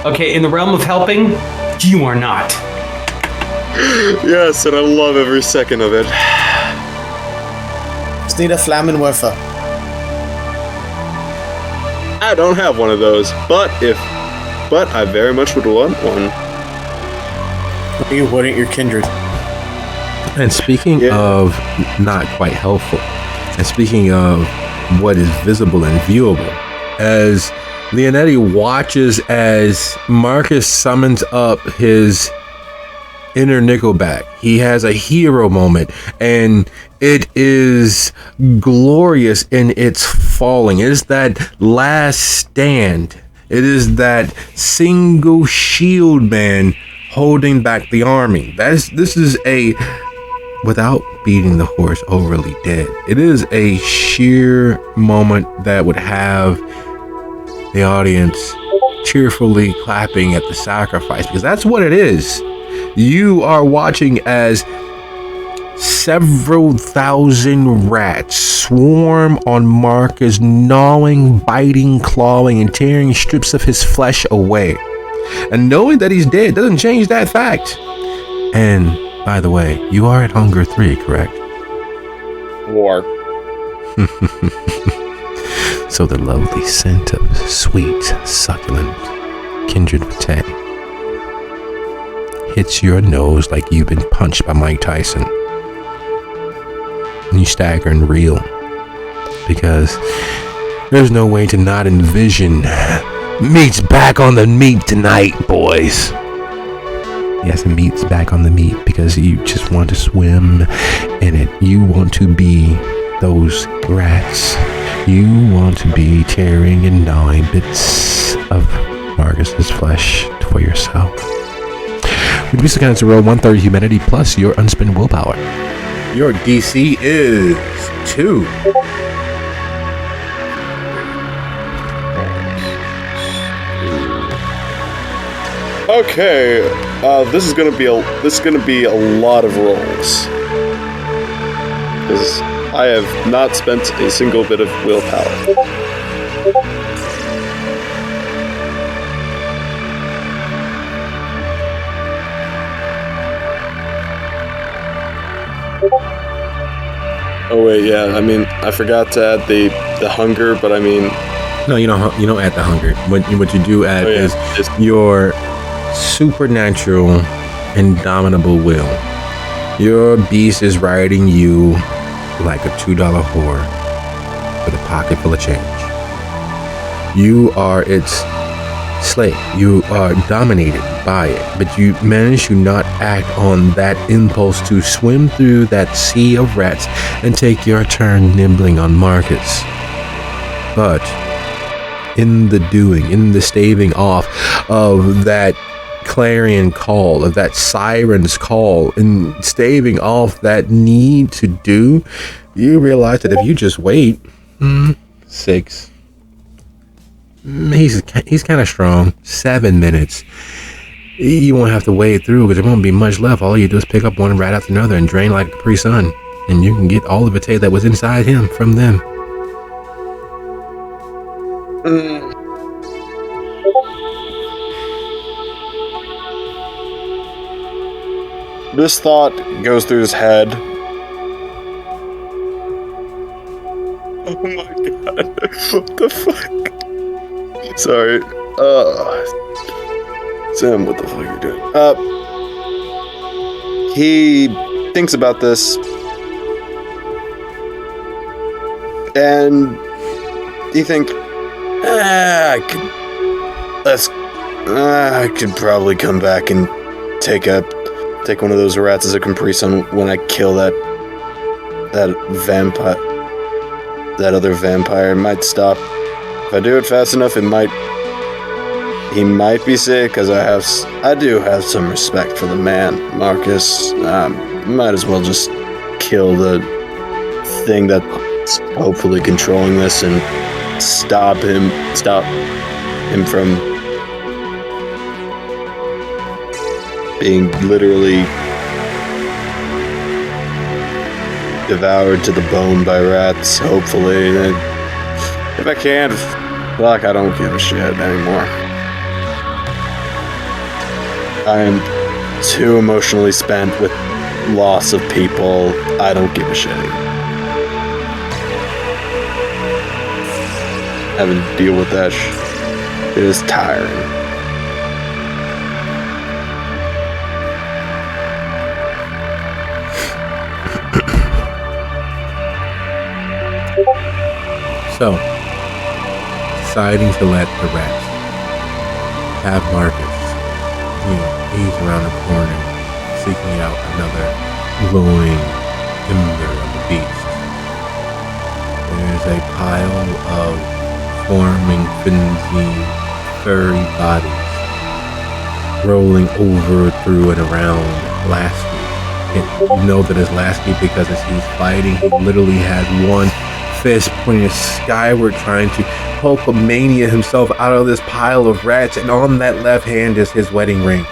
[SPEAKER 3] Okay, in the realm of helping, you are not.
[SPEAKER 6] Yes, and I love every second of it.
[SPEAKER 2] Just need a Flammenwerfer.
[SPEAKER 6] I don't have one of those, but I very much would want one.
[SPEAKER 2] You wouldn't, your kindred.
[SPEAKER 1] And speaking of not quite helpful, and speaking of what is visible and viewable, as Leonetti watches as Marcus summons up his inner Nickelback, he has a hero moment, and it is glorious in its falling. It is that last stand. It is that single shield man holding back the army. This is a, without beating the horse overly dead, it is a sheer moment that would have the audience cheerfully clapping at the sacrifice, because that's what it is. You are watching as several thousand rats swarm on Marcus, gnawing, biting, clawing, and tearing strips of his flesh away. And knowing that he's dead doesn't change that fact. And by the way, you are at Hunger 3, correct?
[SPEAKER 6] War.
[SPEAKER 1] So the lovely scent of sweet, succulent kindred vitae hits your nose like you've been punched by Mike Tyson. And you stagger and reel, because there's no way to not envision meat's back on the meat tonight, boys. Yes, and meat's back on the meat because you just want to swim in it. You want to be those rats. You want to be tearing and gnawing bits of Marcus's flesh for yourself. With this account to roll 130 humanity plus your unspent willpower. Your DC is 2.
[SPEAKER 6] Okay, this is gonna be a lot of rolls, because I have not spent a single bit of willpower. Oh wait, yeah. I mean, I forgot to add the hunger, but I mean,
[SPEAKER 1] No, you don't add the hunger. What you do add is
[SPEAKER 6] just
[SPEAKER 1] your supernatural, indomitable will. Your beast is riding you like a $2 whore with a pocket full of change. You are its slave. You are dominated by it, but you manage to not act on that impulse to swim through that sea of rats and take your turn nibbling on Marcus. But in the doing, in the staving off of that clarion call, of that siren's call, in staving off that need to do, you realize that if you just wait 6, he's kind of strong, 7 minutes, you won't have to wade through because there won't be much left. All you do is pick up one rat after another and drain like a Capri Sun, and you can get all of the that was inside him from them.
[SPEAKER 6] this thought goes through his head. Oh my god! What the fuck? Sorry. Sam, what the fuck are you doing? He thinks about this, and he thinks, I could probably come back and take one of those rats as a Capri Sun when I kill that vampire, that other vampire. It might stop. If I do it fast enough, he might be sick, because I do have some respect for the man, Marcus. Might as well just kill the thing that's hopefully controlling this and stop him from being literally devoured to the bone by rats, hopefully. If I can't, fuck, I don't give a shit anymore. I am too emotionally spent with loss of people. I don't give a shit anymore. Having to deal with that it is tiring.
[SPEAKER 1] So, deciding to let the rats have Marcus, he's around the corner, seeking out another glowing ember of the beast. There's a pile of forming, flimsy, furry bodies rolling over, through, and around Lasky. And you know that it's Lasky because as he's fighting, he literally has one fist pointing skyward, trying to Hulkamania himself out of this pile of rats, and on that left hand is his wedding ring.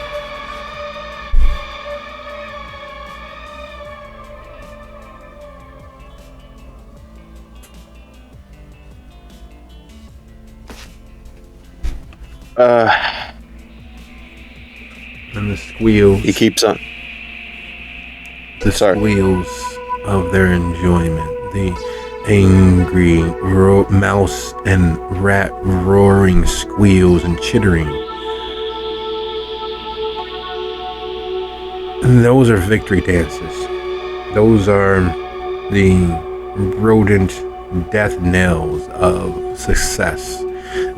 [SPEAKER 1] And the squeals.
[SPEAKER 6] He keeps on.
[SPEAKER 1] The squeals of their enjoyment. The angry mouse and rat roaring squeals and chittering. And those are victory dances. Those are the rodent death knells of success,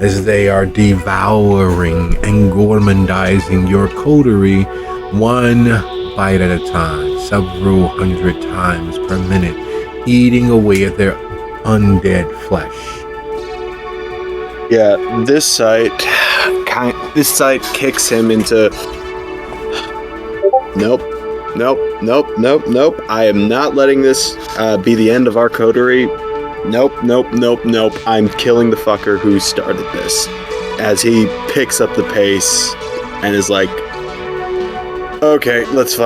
[SPEAKER 1] as they are devouring and gourmandizing your coterie one bite at a time, several hundred times per minute, eating away at their undead flesh.
[SPEAKER 6] Yeah, this sight kicks him into nope. I am not letting this be the end of our coterie. Nope. I'm killing the fucker who started this. As he picks up the pace and is like, okay, let's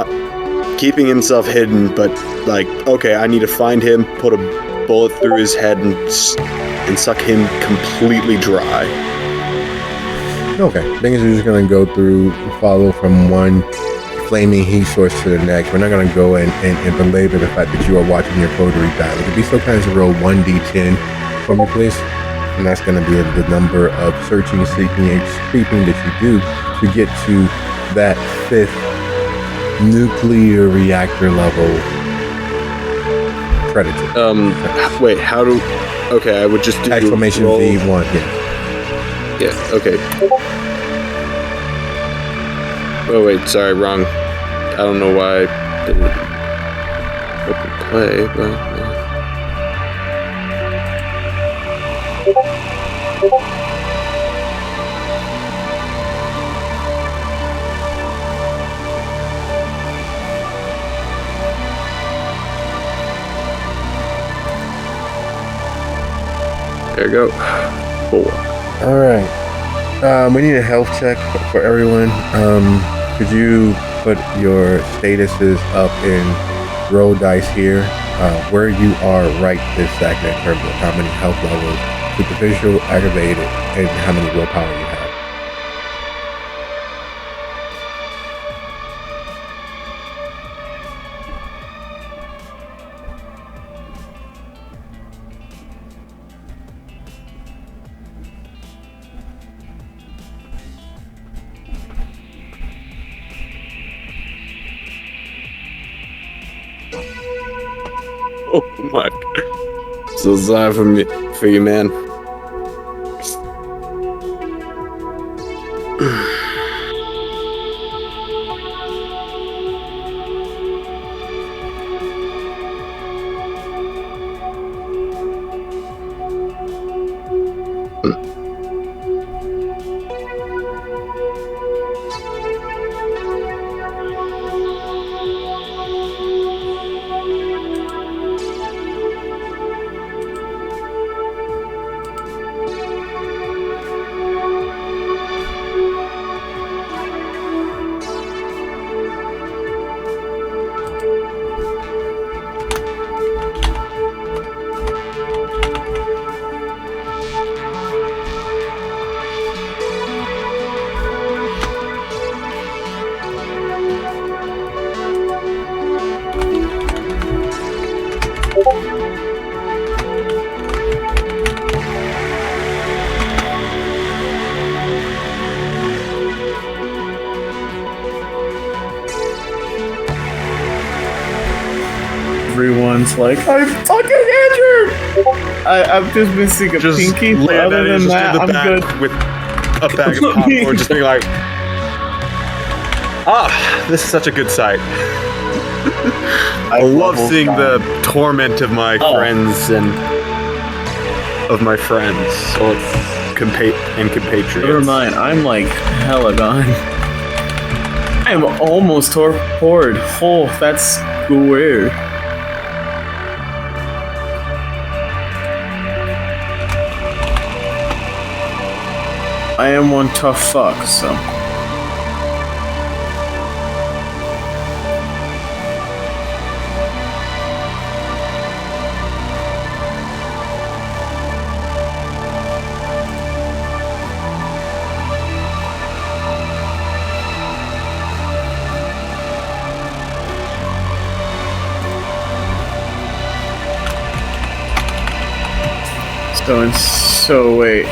[SPEAKER 6] keeping himself hidden, but like, okay, I need to find him, put a bullet through his head and suck him completely dry.
[SPEAKER 1] Okay, things are just gonna go through, follow from one flaming heat source to the neck. We're not going to go in and belabor the fact that you are watching your coterie die. Would you be so kind as to roll 1d10 for me, please? And that's going to be the number of searching, seeking, and creeping that you do to get to that 5th nuclear reactor level predator.
[SPEAKER 6] Wait, how do... Okay, I would just do...
[SPEAKER 1] Exclamation
[SPEAKER 6] roll.
[SPEAKER 1] V1, yes.
[SPEAKER 6] Yeah, okay. Oh, wait, sorry, wrong. I don't know why I didn't open play, but... There you go. 4.
[SPEAKER 1] All right. We need a health check for everyone. Could you put your statuses up in roll dice here, where you are right this second in terms of how many health levels, superficial, aggravated, and how many willpower you have.
[SPEAKER 6] Oh my. So sorry for you, man.
[SPEAKER 2] Everyone's like, I'm fucking injured! I've just been seeing a
[SPEAKER 5] Just
[SPEAKER 2] pinky, but
[SPEAKER 5] land
[SPEAKER 2] other
[SPEAKER 5] at it,
[SPEAKER 2] than
[SPEAKER 5] just
[SPEAKER 2] that,
[SPEAKER 5] in the
[SPEAKER 2] I'm
[SPEAKER 5] back
[SPEAKER 2] good.
[SPEAKER 5] with a bag of popcorn, just being like, this is such a good sight. I love seeing the torment of my friends and of my friends or compatriots.
[SPEAKER 2] Never mind, I'm like hella gone. I am almost torpored. Oh, that's weird. I am one tough fuck, so. So wait.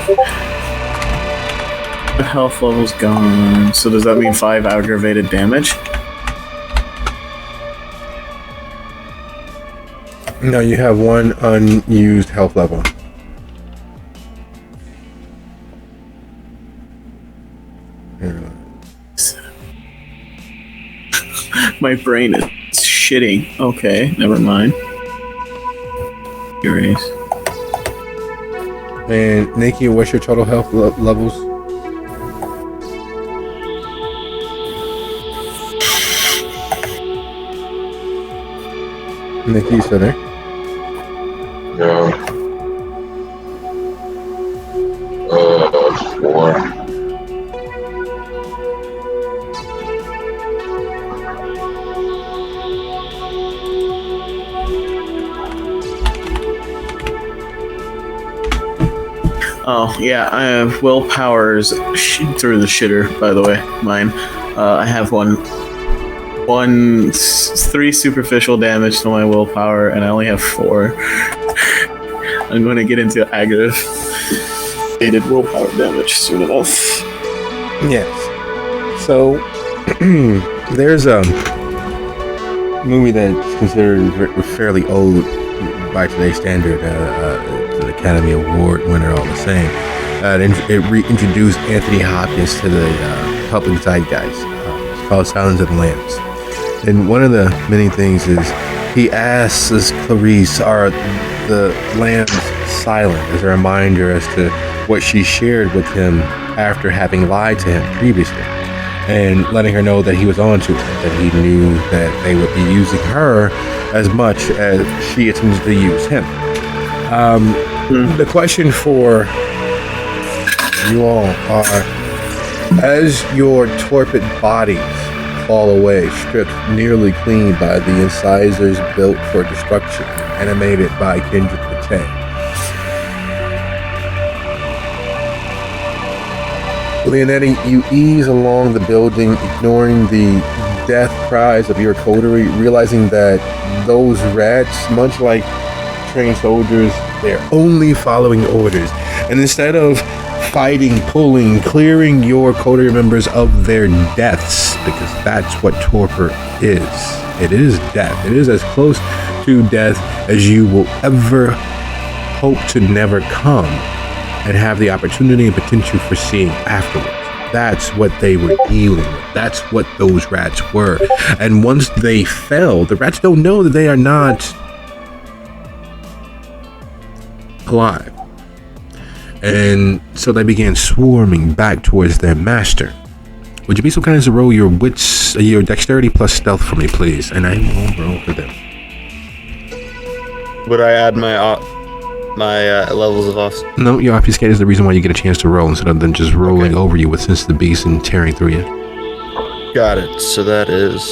[SPEAKER 2] The health level's gone. So does that mean 5 aggravated damage?
[SPEAKER 1] No, you have 1 unused health level.
[SPEAKER 2] My brain is shitting. Okay, never mind. Erase.
[SPEAKER 1] And Nikki, what's your total health levels? Nikki, you still there?
[SPEAKER 4] Yeah. 4.
[SPEAKER 2] Oh, yeah, I have willpower's through the shitter, by the way, mine. I have one 3 superficial damage to my willpower, and I only have 4. I'm going to get into aggravated willpower damage soon enough.
[SPEAKER 1] Yes. So there's a movie that's considered fairly old by today's standard. It's an Academy Award winner, all the same. It reintroduced Anthony Hopkins to the public zeitgeist. It's called Silence of the Lambs. And one of the many things is he asks Clarice, are the lambs silent, as a reminder as to what she shared with him after having lied to him previously, and letting her know that he was on to her, that he knew that they would be using her as much as she intended to use him. The question for you all are, as your torpid bodies fall away, stripped nearly clean by the incisors built for destruction, animated by Kendrick Matei, Leonetti, you ease along the building, ignoring the death cries of your coterie, realizing that those rats, much like trained soldiers, they're only following orders. And instead of fighting, pulling, clearing your coterie members of their deaths, because that's what torpor is. It is death. It is as close to death as you will ever hope to never come and have the opportunity and potential for seeing afterwards. That's what they were dealing with. That's what those rats were. And once they fell, the rats don't know that they are not alive. And so they began swarming back towards their master. Would you be so kind as to roll your wits, your dexterity plus stealth for me, please? And I will roll for them.
[SPEAKER 6] Would I add my levels of off?
[SPEAKER 1] No, your obfuscate is the reason why you get a chance to roll instead of them just rolling over you with sense of the beast and tearing through you.
[SPEAKER 6] Got it. So that is...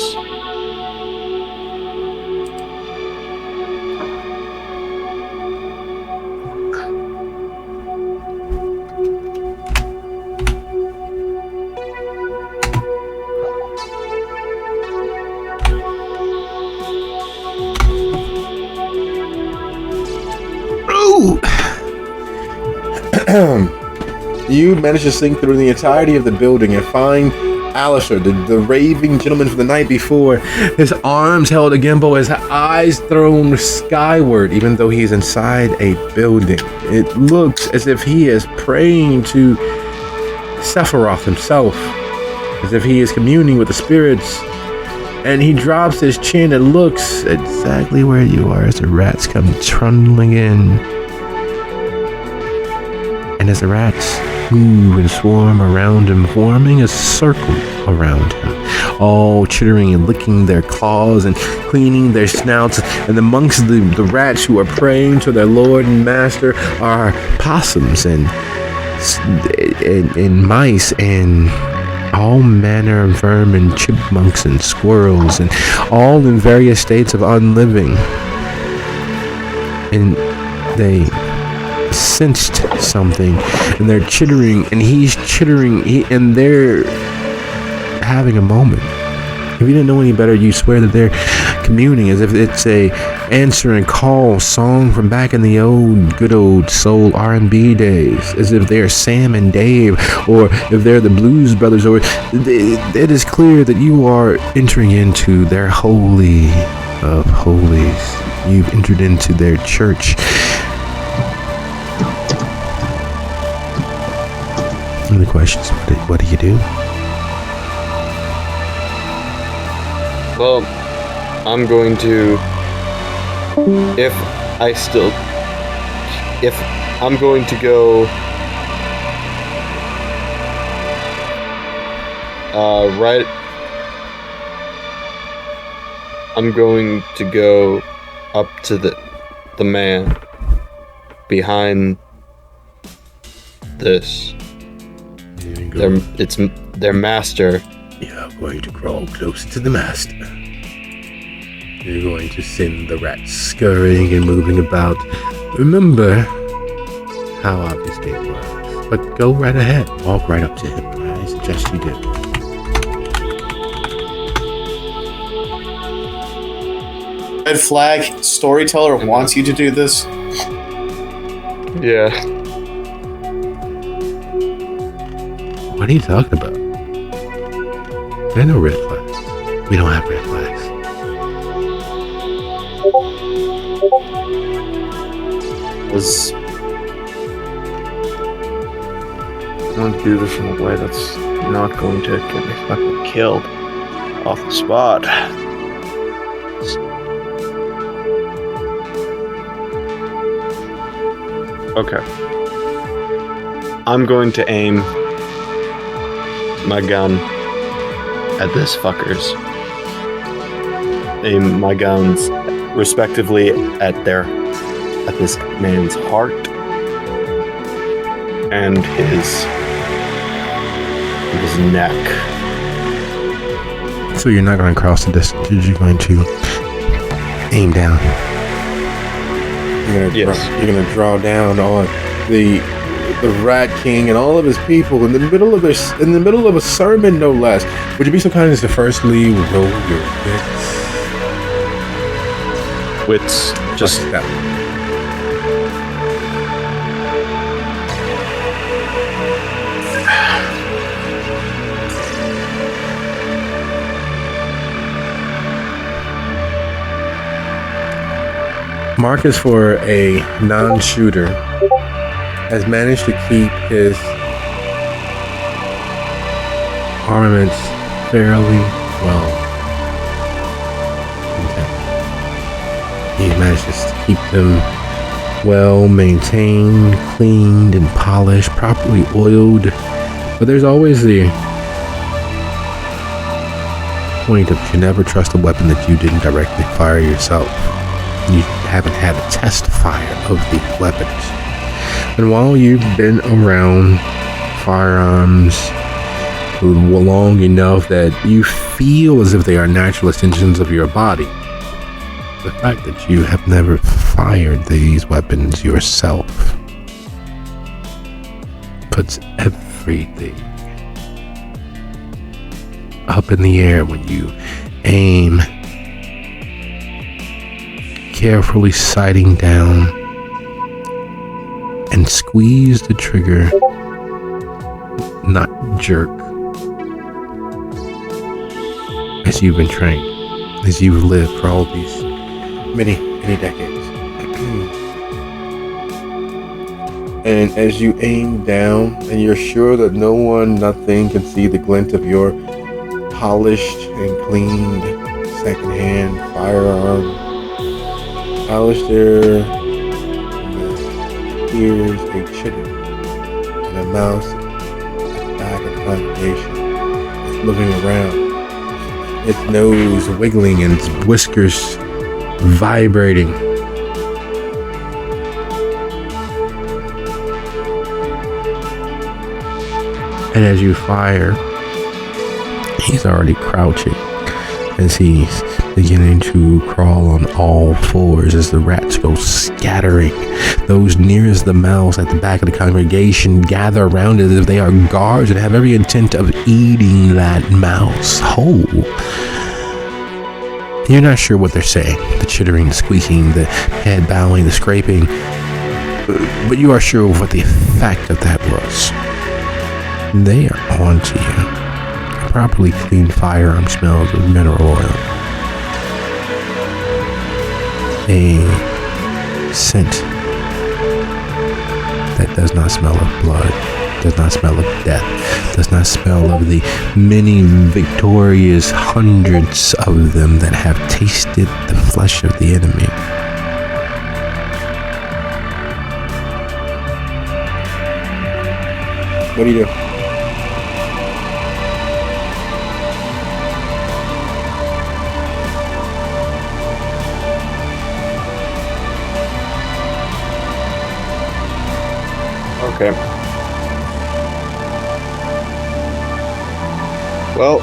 [SPEAKER 1] You manage to sink through the entirety of the building and find Alistair, the raving gentleman from the night before, his arms held akimbo, his eyes thrown skyward, even though he's inside a building. It looks as if he is praying to Sephiroth himself, as if he is communing with the spirits. And he drops his chin and looks exactly where you are as the rats come trundling in. And as the rats move and swarm around him, forming a circle around him, all chittering and licking their claws and cleaning their snouts. And amongst the rats who are praying to their lord and master are possums and mice and all manner of vermin, chipmunks and squirrels, and all in various states of unliving. And they sensed something, and they're chittering, and he's chittering, and they're having a moment. If you didn't know any better, you swear that they're communing as if it's a answer and call song from back in the good old soul R&B days, as if they're Sam and Dave, or if they're the Blues Brothers, or it is clear that you are entering into their holy of holies. You've entered into their church. Any questions? What do you do?
[SPEAKER 6] Well, I'm going to... I'm going to go... right... I'm going to go up to the man behind this. It's their master.
[SPEAKER 1] You're going to crawl closer to the master. You're going to send the rats scurrying and moving about. Remember how obfuscate works. But go right ahead. Walk right up to him. I suggest you do.
[SPEAKER 2] Red flag. Storyteller wants you to do this.
[SPEAKER 6] Yeah.
[SPEAKER 1] What are you talking about? There are no red flags. We don't have red flags.
[SPEAKER 6] Was one beautiful way that's not going to get me fucking killed off the spot. Okay. I'm going to aim my gun at this fuckers. Aim my guns respectively at this man's heart and his neck.
[SPEAKER 1] So you're not going to cross the distance. You're going to aim down. You're going to draw down on the Rat King and all of his people in the middle of a sermon, no less. Would you be so kind as to firstly roll your
[SPEAKER 6] Wits, just
[SPEAKER 1] that. Marcus, for a non-shooter, has managed to keep his armaments fairly well intact. He manages to keep them well maintained, cleaned, and polished, properly oiled. But there's always the point of you never trust a weapon that you didn't directly fire yourself. You haven't had a test fire of the weapons. And while you've been around firearms long enough that you feel as if they are natural extensions of your body, the fact that you have never fired these weapons yourself puts everything up in the air when you aim, carefully sighting down and squeeze the trigger, not jerk, as you've been trained, as you've lived for all these many decades. And as you aim down and you're sure that nothing can see the glint of your polished and cleaned secondhand firearm, Alistair hears a chitter and a mouse at the back of the congregation is looking around, its nose wiggling and its whiskers vibrating. And as you fire, he's already crouching as he's beginning to crawl on all fours as the rats go scattering. Those nearest the mouse at the back of the congregation gather around it as if they are guards and have every intent of eating that mouse whole. You're not sure what they're saying. The chittering, the squeaking, the head bowing, the scraping. But you are sure of what the effect of that was. They are onto you. A properly cleaned firearm smells of mineral oil. A scent that does not smell of blood, does not smell of death, does not smell of the many victorious hundreds of them that have tasted the flesh of the enemy. What do you do?
[SPEAKER 6] Okay. Well,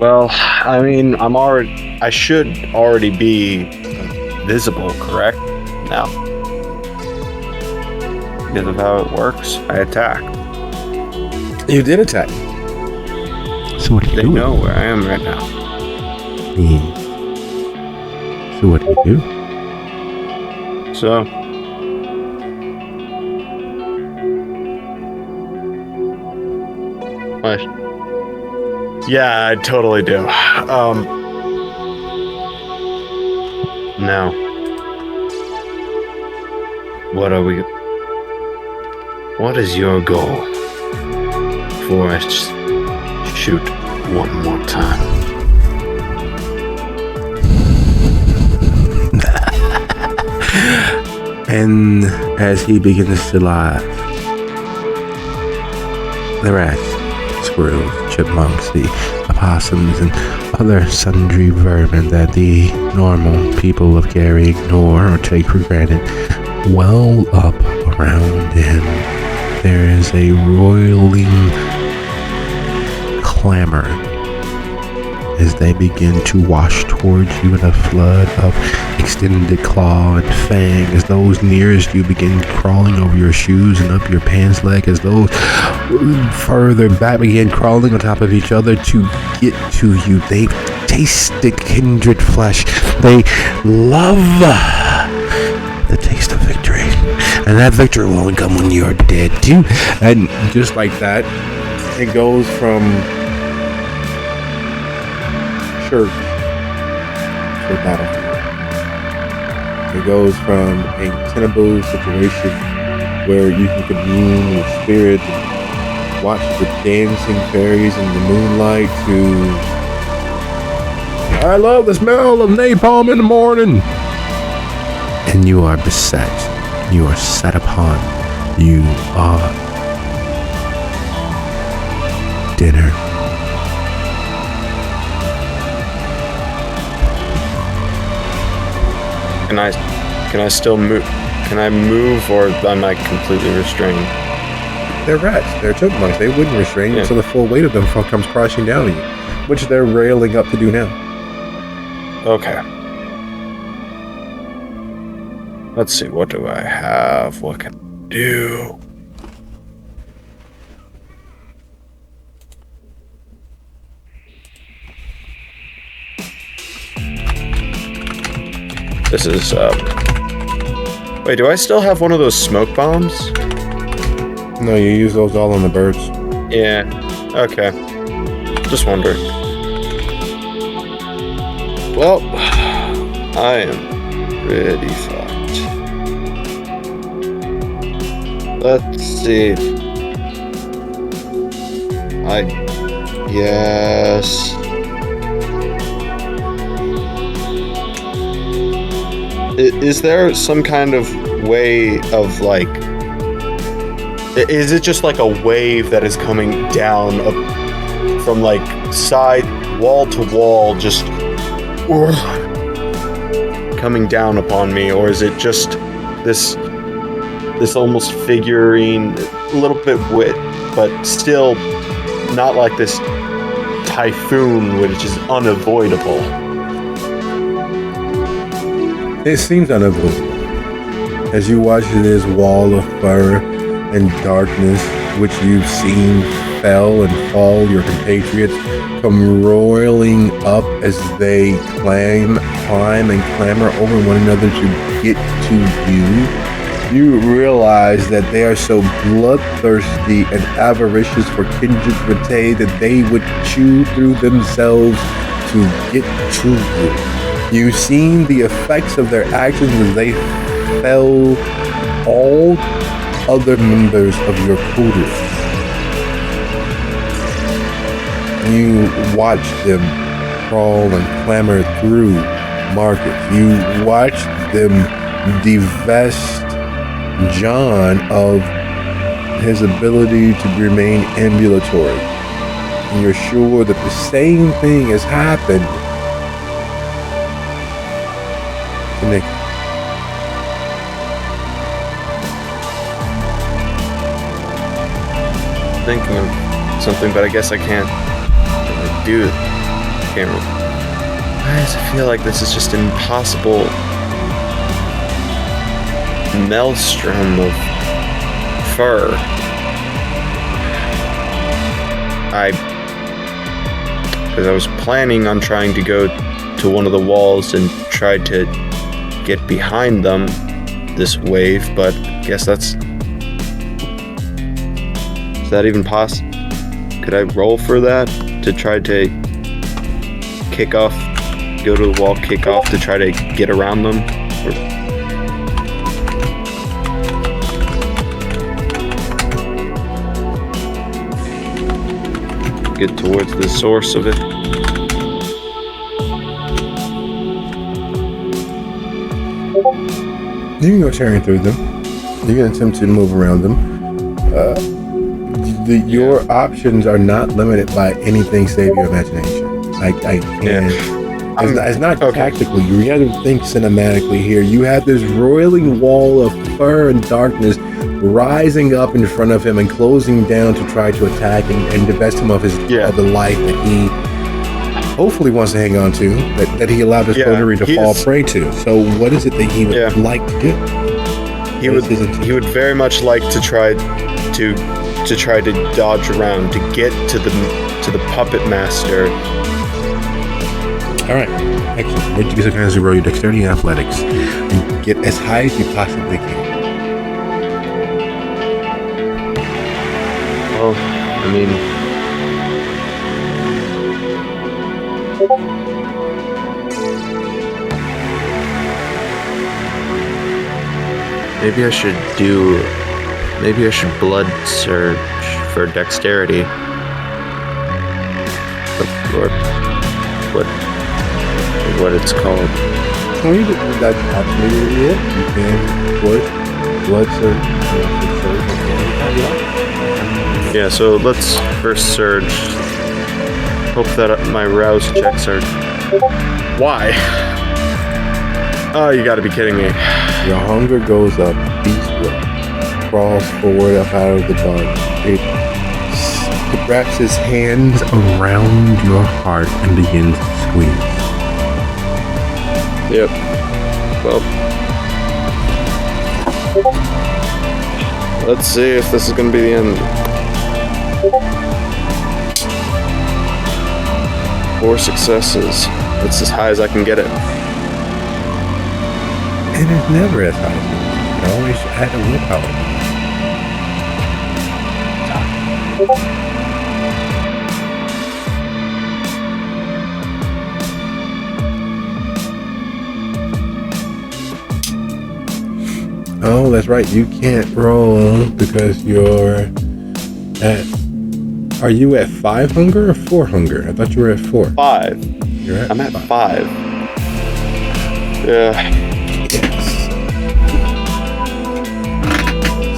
[SPEAKER 6] Well, I mean, I should already be visible, correct? Now. Because of how it works, I attack.
[SPEAKER 1] You did attack.
[SPEAKER 7] So what do you
[SPEAKER 6] They
[SPEAKER 7] do?
[SPEAKER 6] know where I am right now.
[SPEAKER 7] So what do you do?
[SPEAKER 6] So, what? Yeah, I totally do. Now, what is your goal? Before I shoot one more time.
[SPEAKER 7] And as he begins to laugh, the rats, squirrels, chipmunks, the opossums, and other sundry vermin that the normal people of Gary ignore or take for granted well up around him. There is a roiling clamor as they begin to wash towards you in a flood of extended claw and fang, as those nearest you begin crawling over your shoes and up your pants leg, as those further back begin crawling on top of each other to get to you. They've tasted kindred flesh. They love the taste of victory, and that victory will only come when you're dead too.
[SPEAKER 1] And just like that, it goes from church to battlefield. It goes from a tenable situation where you can commune with spirit and watch the dancing fairies in the moonlight to I love the smell of napalm in the morning.
[SPEAKER 7] And you are beset. You are set upon. You are dinner.
[SPEAKER 6] Can I still move? Can I move, or am I completely restrained?
[SPEAKER 1] They're rats. They're chipmunks. They wouldn't restrain you until the full weight of them comes crashing down on you, which they're railing up to do now.
[SPEAKER 6] Okay. Let's see. What do I have? What can I do? This is, Wait, do I still have one of those smoke bombs?
[SPEAKER 1] No, you use those all on the birds.
[SPEAKER 6] Yeah. Okay. Just wondering. Well, I am pretty fucked. Let's see. I guess. Is there some kind of way of like? Is it just like a wave that is coming down from like side wall to wall, just coming down upon me, or is it just this almost figurine, a little bit wit, but still not like this typhoon, which is unavoidable?
[SPEAKER 1] It seems unavoidable as you watch this wall of fur and darkness, which you've seen fell and fall your compatriots, come roiling up as they climb and clamber over one another to get to you. You realize that they are so bloodthirsty and avaricious for kindred vitae that they would chew through themselves to get to you. You've seen the effects of their actions as they fell all other members of your coterie. You watch them crawl and clamber through markets. You watch them divest John of his ability to remain ambulatory. And you're sure that the same thing has happened to Nick.
[SPEAKER 6] thinking of something, but I guess I can't do it. Why does it feel like this is just an impossible maelstrom of fur? Because I was planning on trying to go to one of the walls and try to get behind them this wave, but I guess is that even possible? Could I roll for that to try to kick off, go to the wall, kick off to try to get around them? Or get towards the source of it?
[SPEAKER 1] You can go tearing through them. You can attempt to move around them. Your options are not limited by anything save your imagination. I can't. It's not tactically. You got to think cinematically here. You have this roiling wall of fur and darkness rising up in front of him and closing down to try to attack and divest him of the life that he hopefully wants to hang on to, that he allowed his coterie to fall prey to. So what is it that he would like to do?
[SPEAKER 6] He would very much like to try to dodge around, to get to the puppet master.
[SPEAKER 1] All right, excellent. What you guys roll your dexterity and athletics and get as high as you possibly can.
[SPEAKER 6] Well, I mean, maybe I should blood surge for dexterity. Or what it's called.
[SPEAKER 1] Well, that's absolutely it. You can blood surge.
[SPEAKER 6] Yeah, so let's first surge. Hope that my rouse checks are... Why? Oh, you gotta be kidding me.
[SPEAKER 1] Your hunger goes up. Beast crawls forward up out of the dark. It wraps its hands around your heart and begins to squeeze.
[SPEAKER 6] Yep. Well, let's see if this is gonna be the end. 4 successes. That's as high as I can get it.
[SPEAKER 1] And it's never as high as you can always add a willpower. Oh, that's right. You can't roll because you're at... Are you at 5 hunger or 4 hunger? I thought you were at 4.
[SPEAKER 6] 5. I'm at 5. Yeah.
[SPEAKER 1] Yes.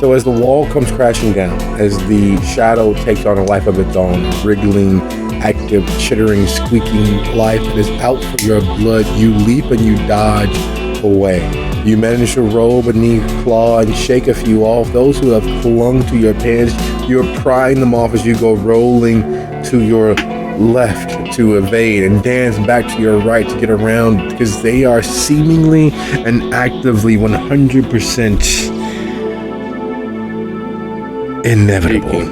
[SPEAKER 1] So as the wall comes crashing down, as the shadow takes on a life of its own, wriggling, active, chittering, squeaking life that is out for your blood, you leap and you dodge away. You manage to roll beneath, claw, and shake a few off. Those who have clung to your pants, you're prying them off as you go rolling to your left to evade and dance back to your right to get around, because they are seemingly and actively 100% inevitable.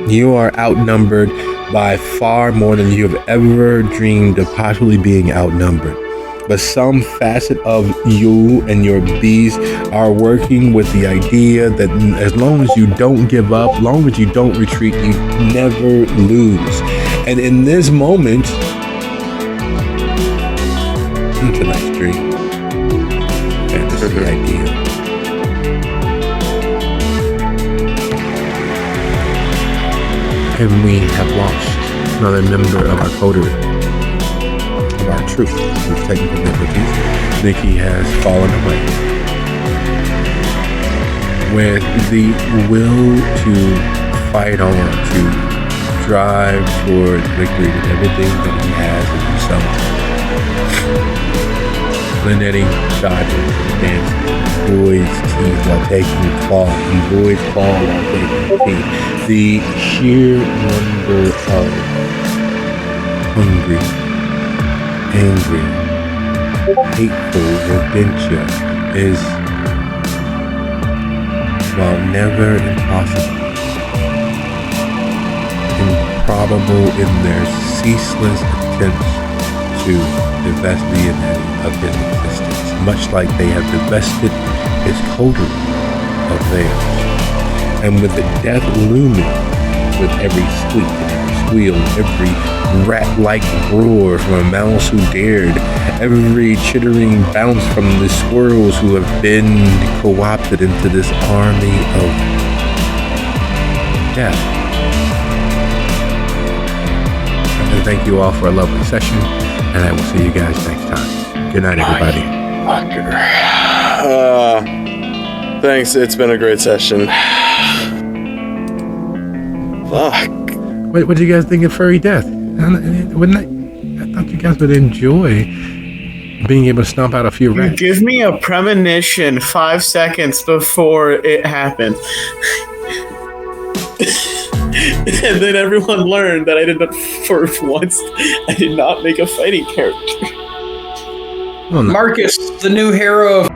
[SPEAKER 1] You are outnumbered by far more than you have ever dreamed of possibly being outnumbered. But some facet of you and your beast are working with the idea that as long as you don't give up, as long as you don't retreat, you never lose. And in this moment, it's a nice dream. Fantasy idea. And we have lost another member of our coterie. Our troop with technical difficulties. Nikki has fallen away. With the will to fight on, to drive toward victory with everything that he has in himself.
[SPEAKER 7] Linetti dodges and dances, avoids teeth while taking claw, avoids claw while taking teeth. The sheer number of hungry, angry, hateful rodentia is, while never impossible, improbable in their ceaseless attempts to divest Leonetti of his existence, much like they have divested his coterie of theirs. And with the death looming, with every squeak and every squeal, every rat-like roar from a mouse who dared, every chittering bounce from the squirrels who have been co-opted into this army of death. And thank you all for a lovely session, and I will see you guys next time. Good night, everybody.
[SPEAKER 6] Thanks. It's been a great session. Fuck.
[SPEAKER 7] What do you guys think of furry death? I thought you guys would enjoy being able to stomp out a few rats.
[SPEAKER 2] Give me a premonition 5 seconds before it happened. And then everyone learned that I did not, for once, I did not make a fighting character.
[SPEAKER 3] Marcus, the new hero of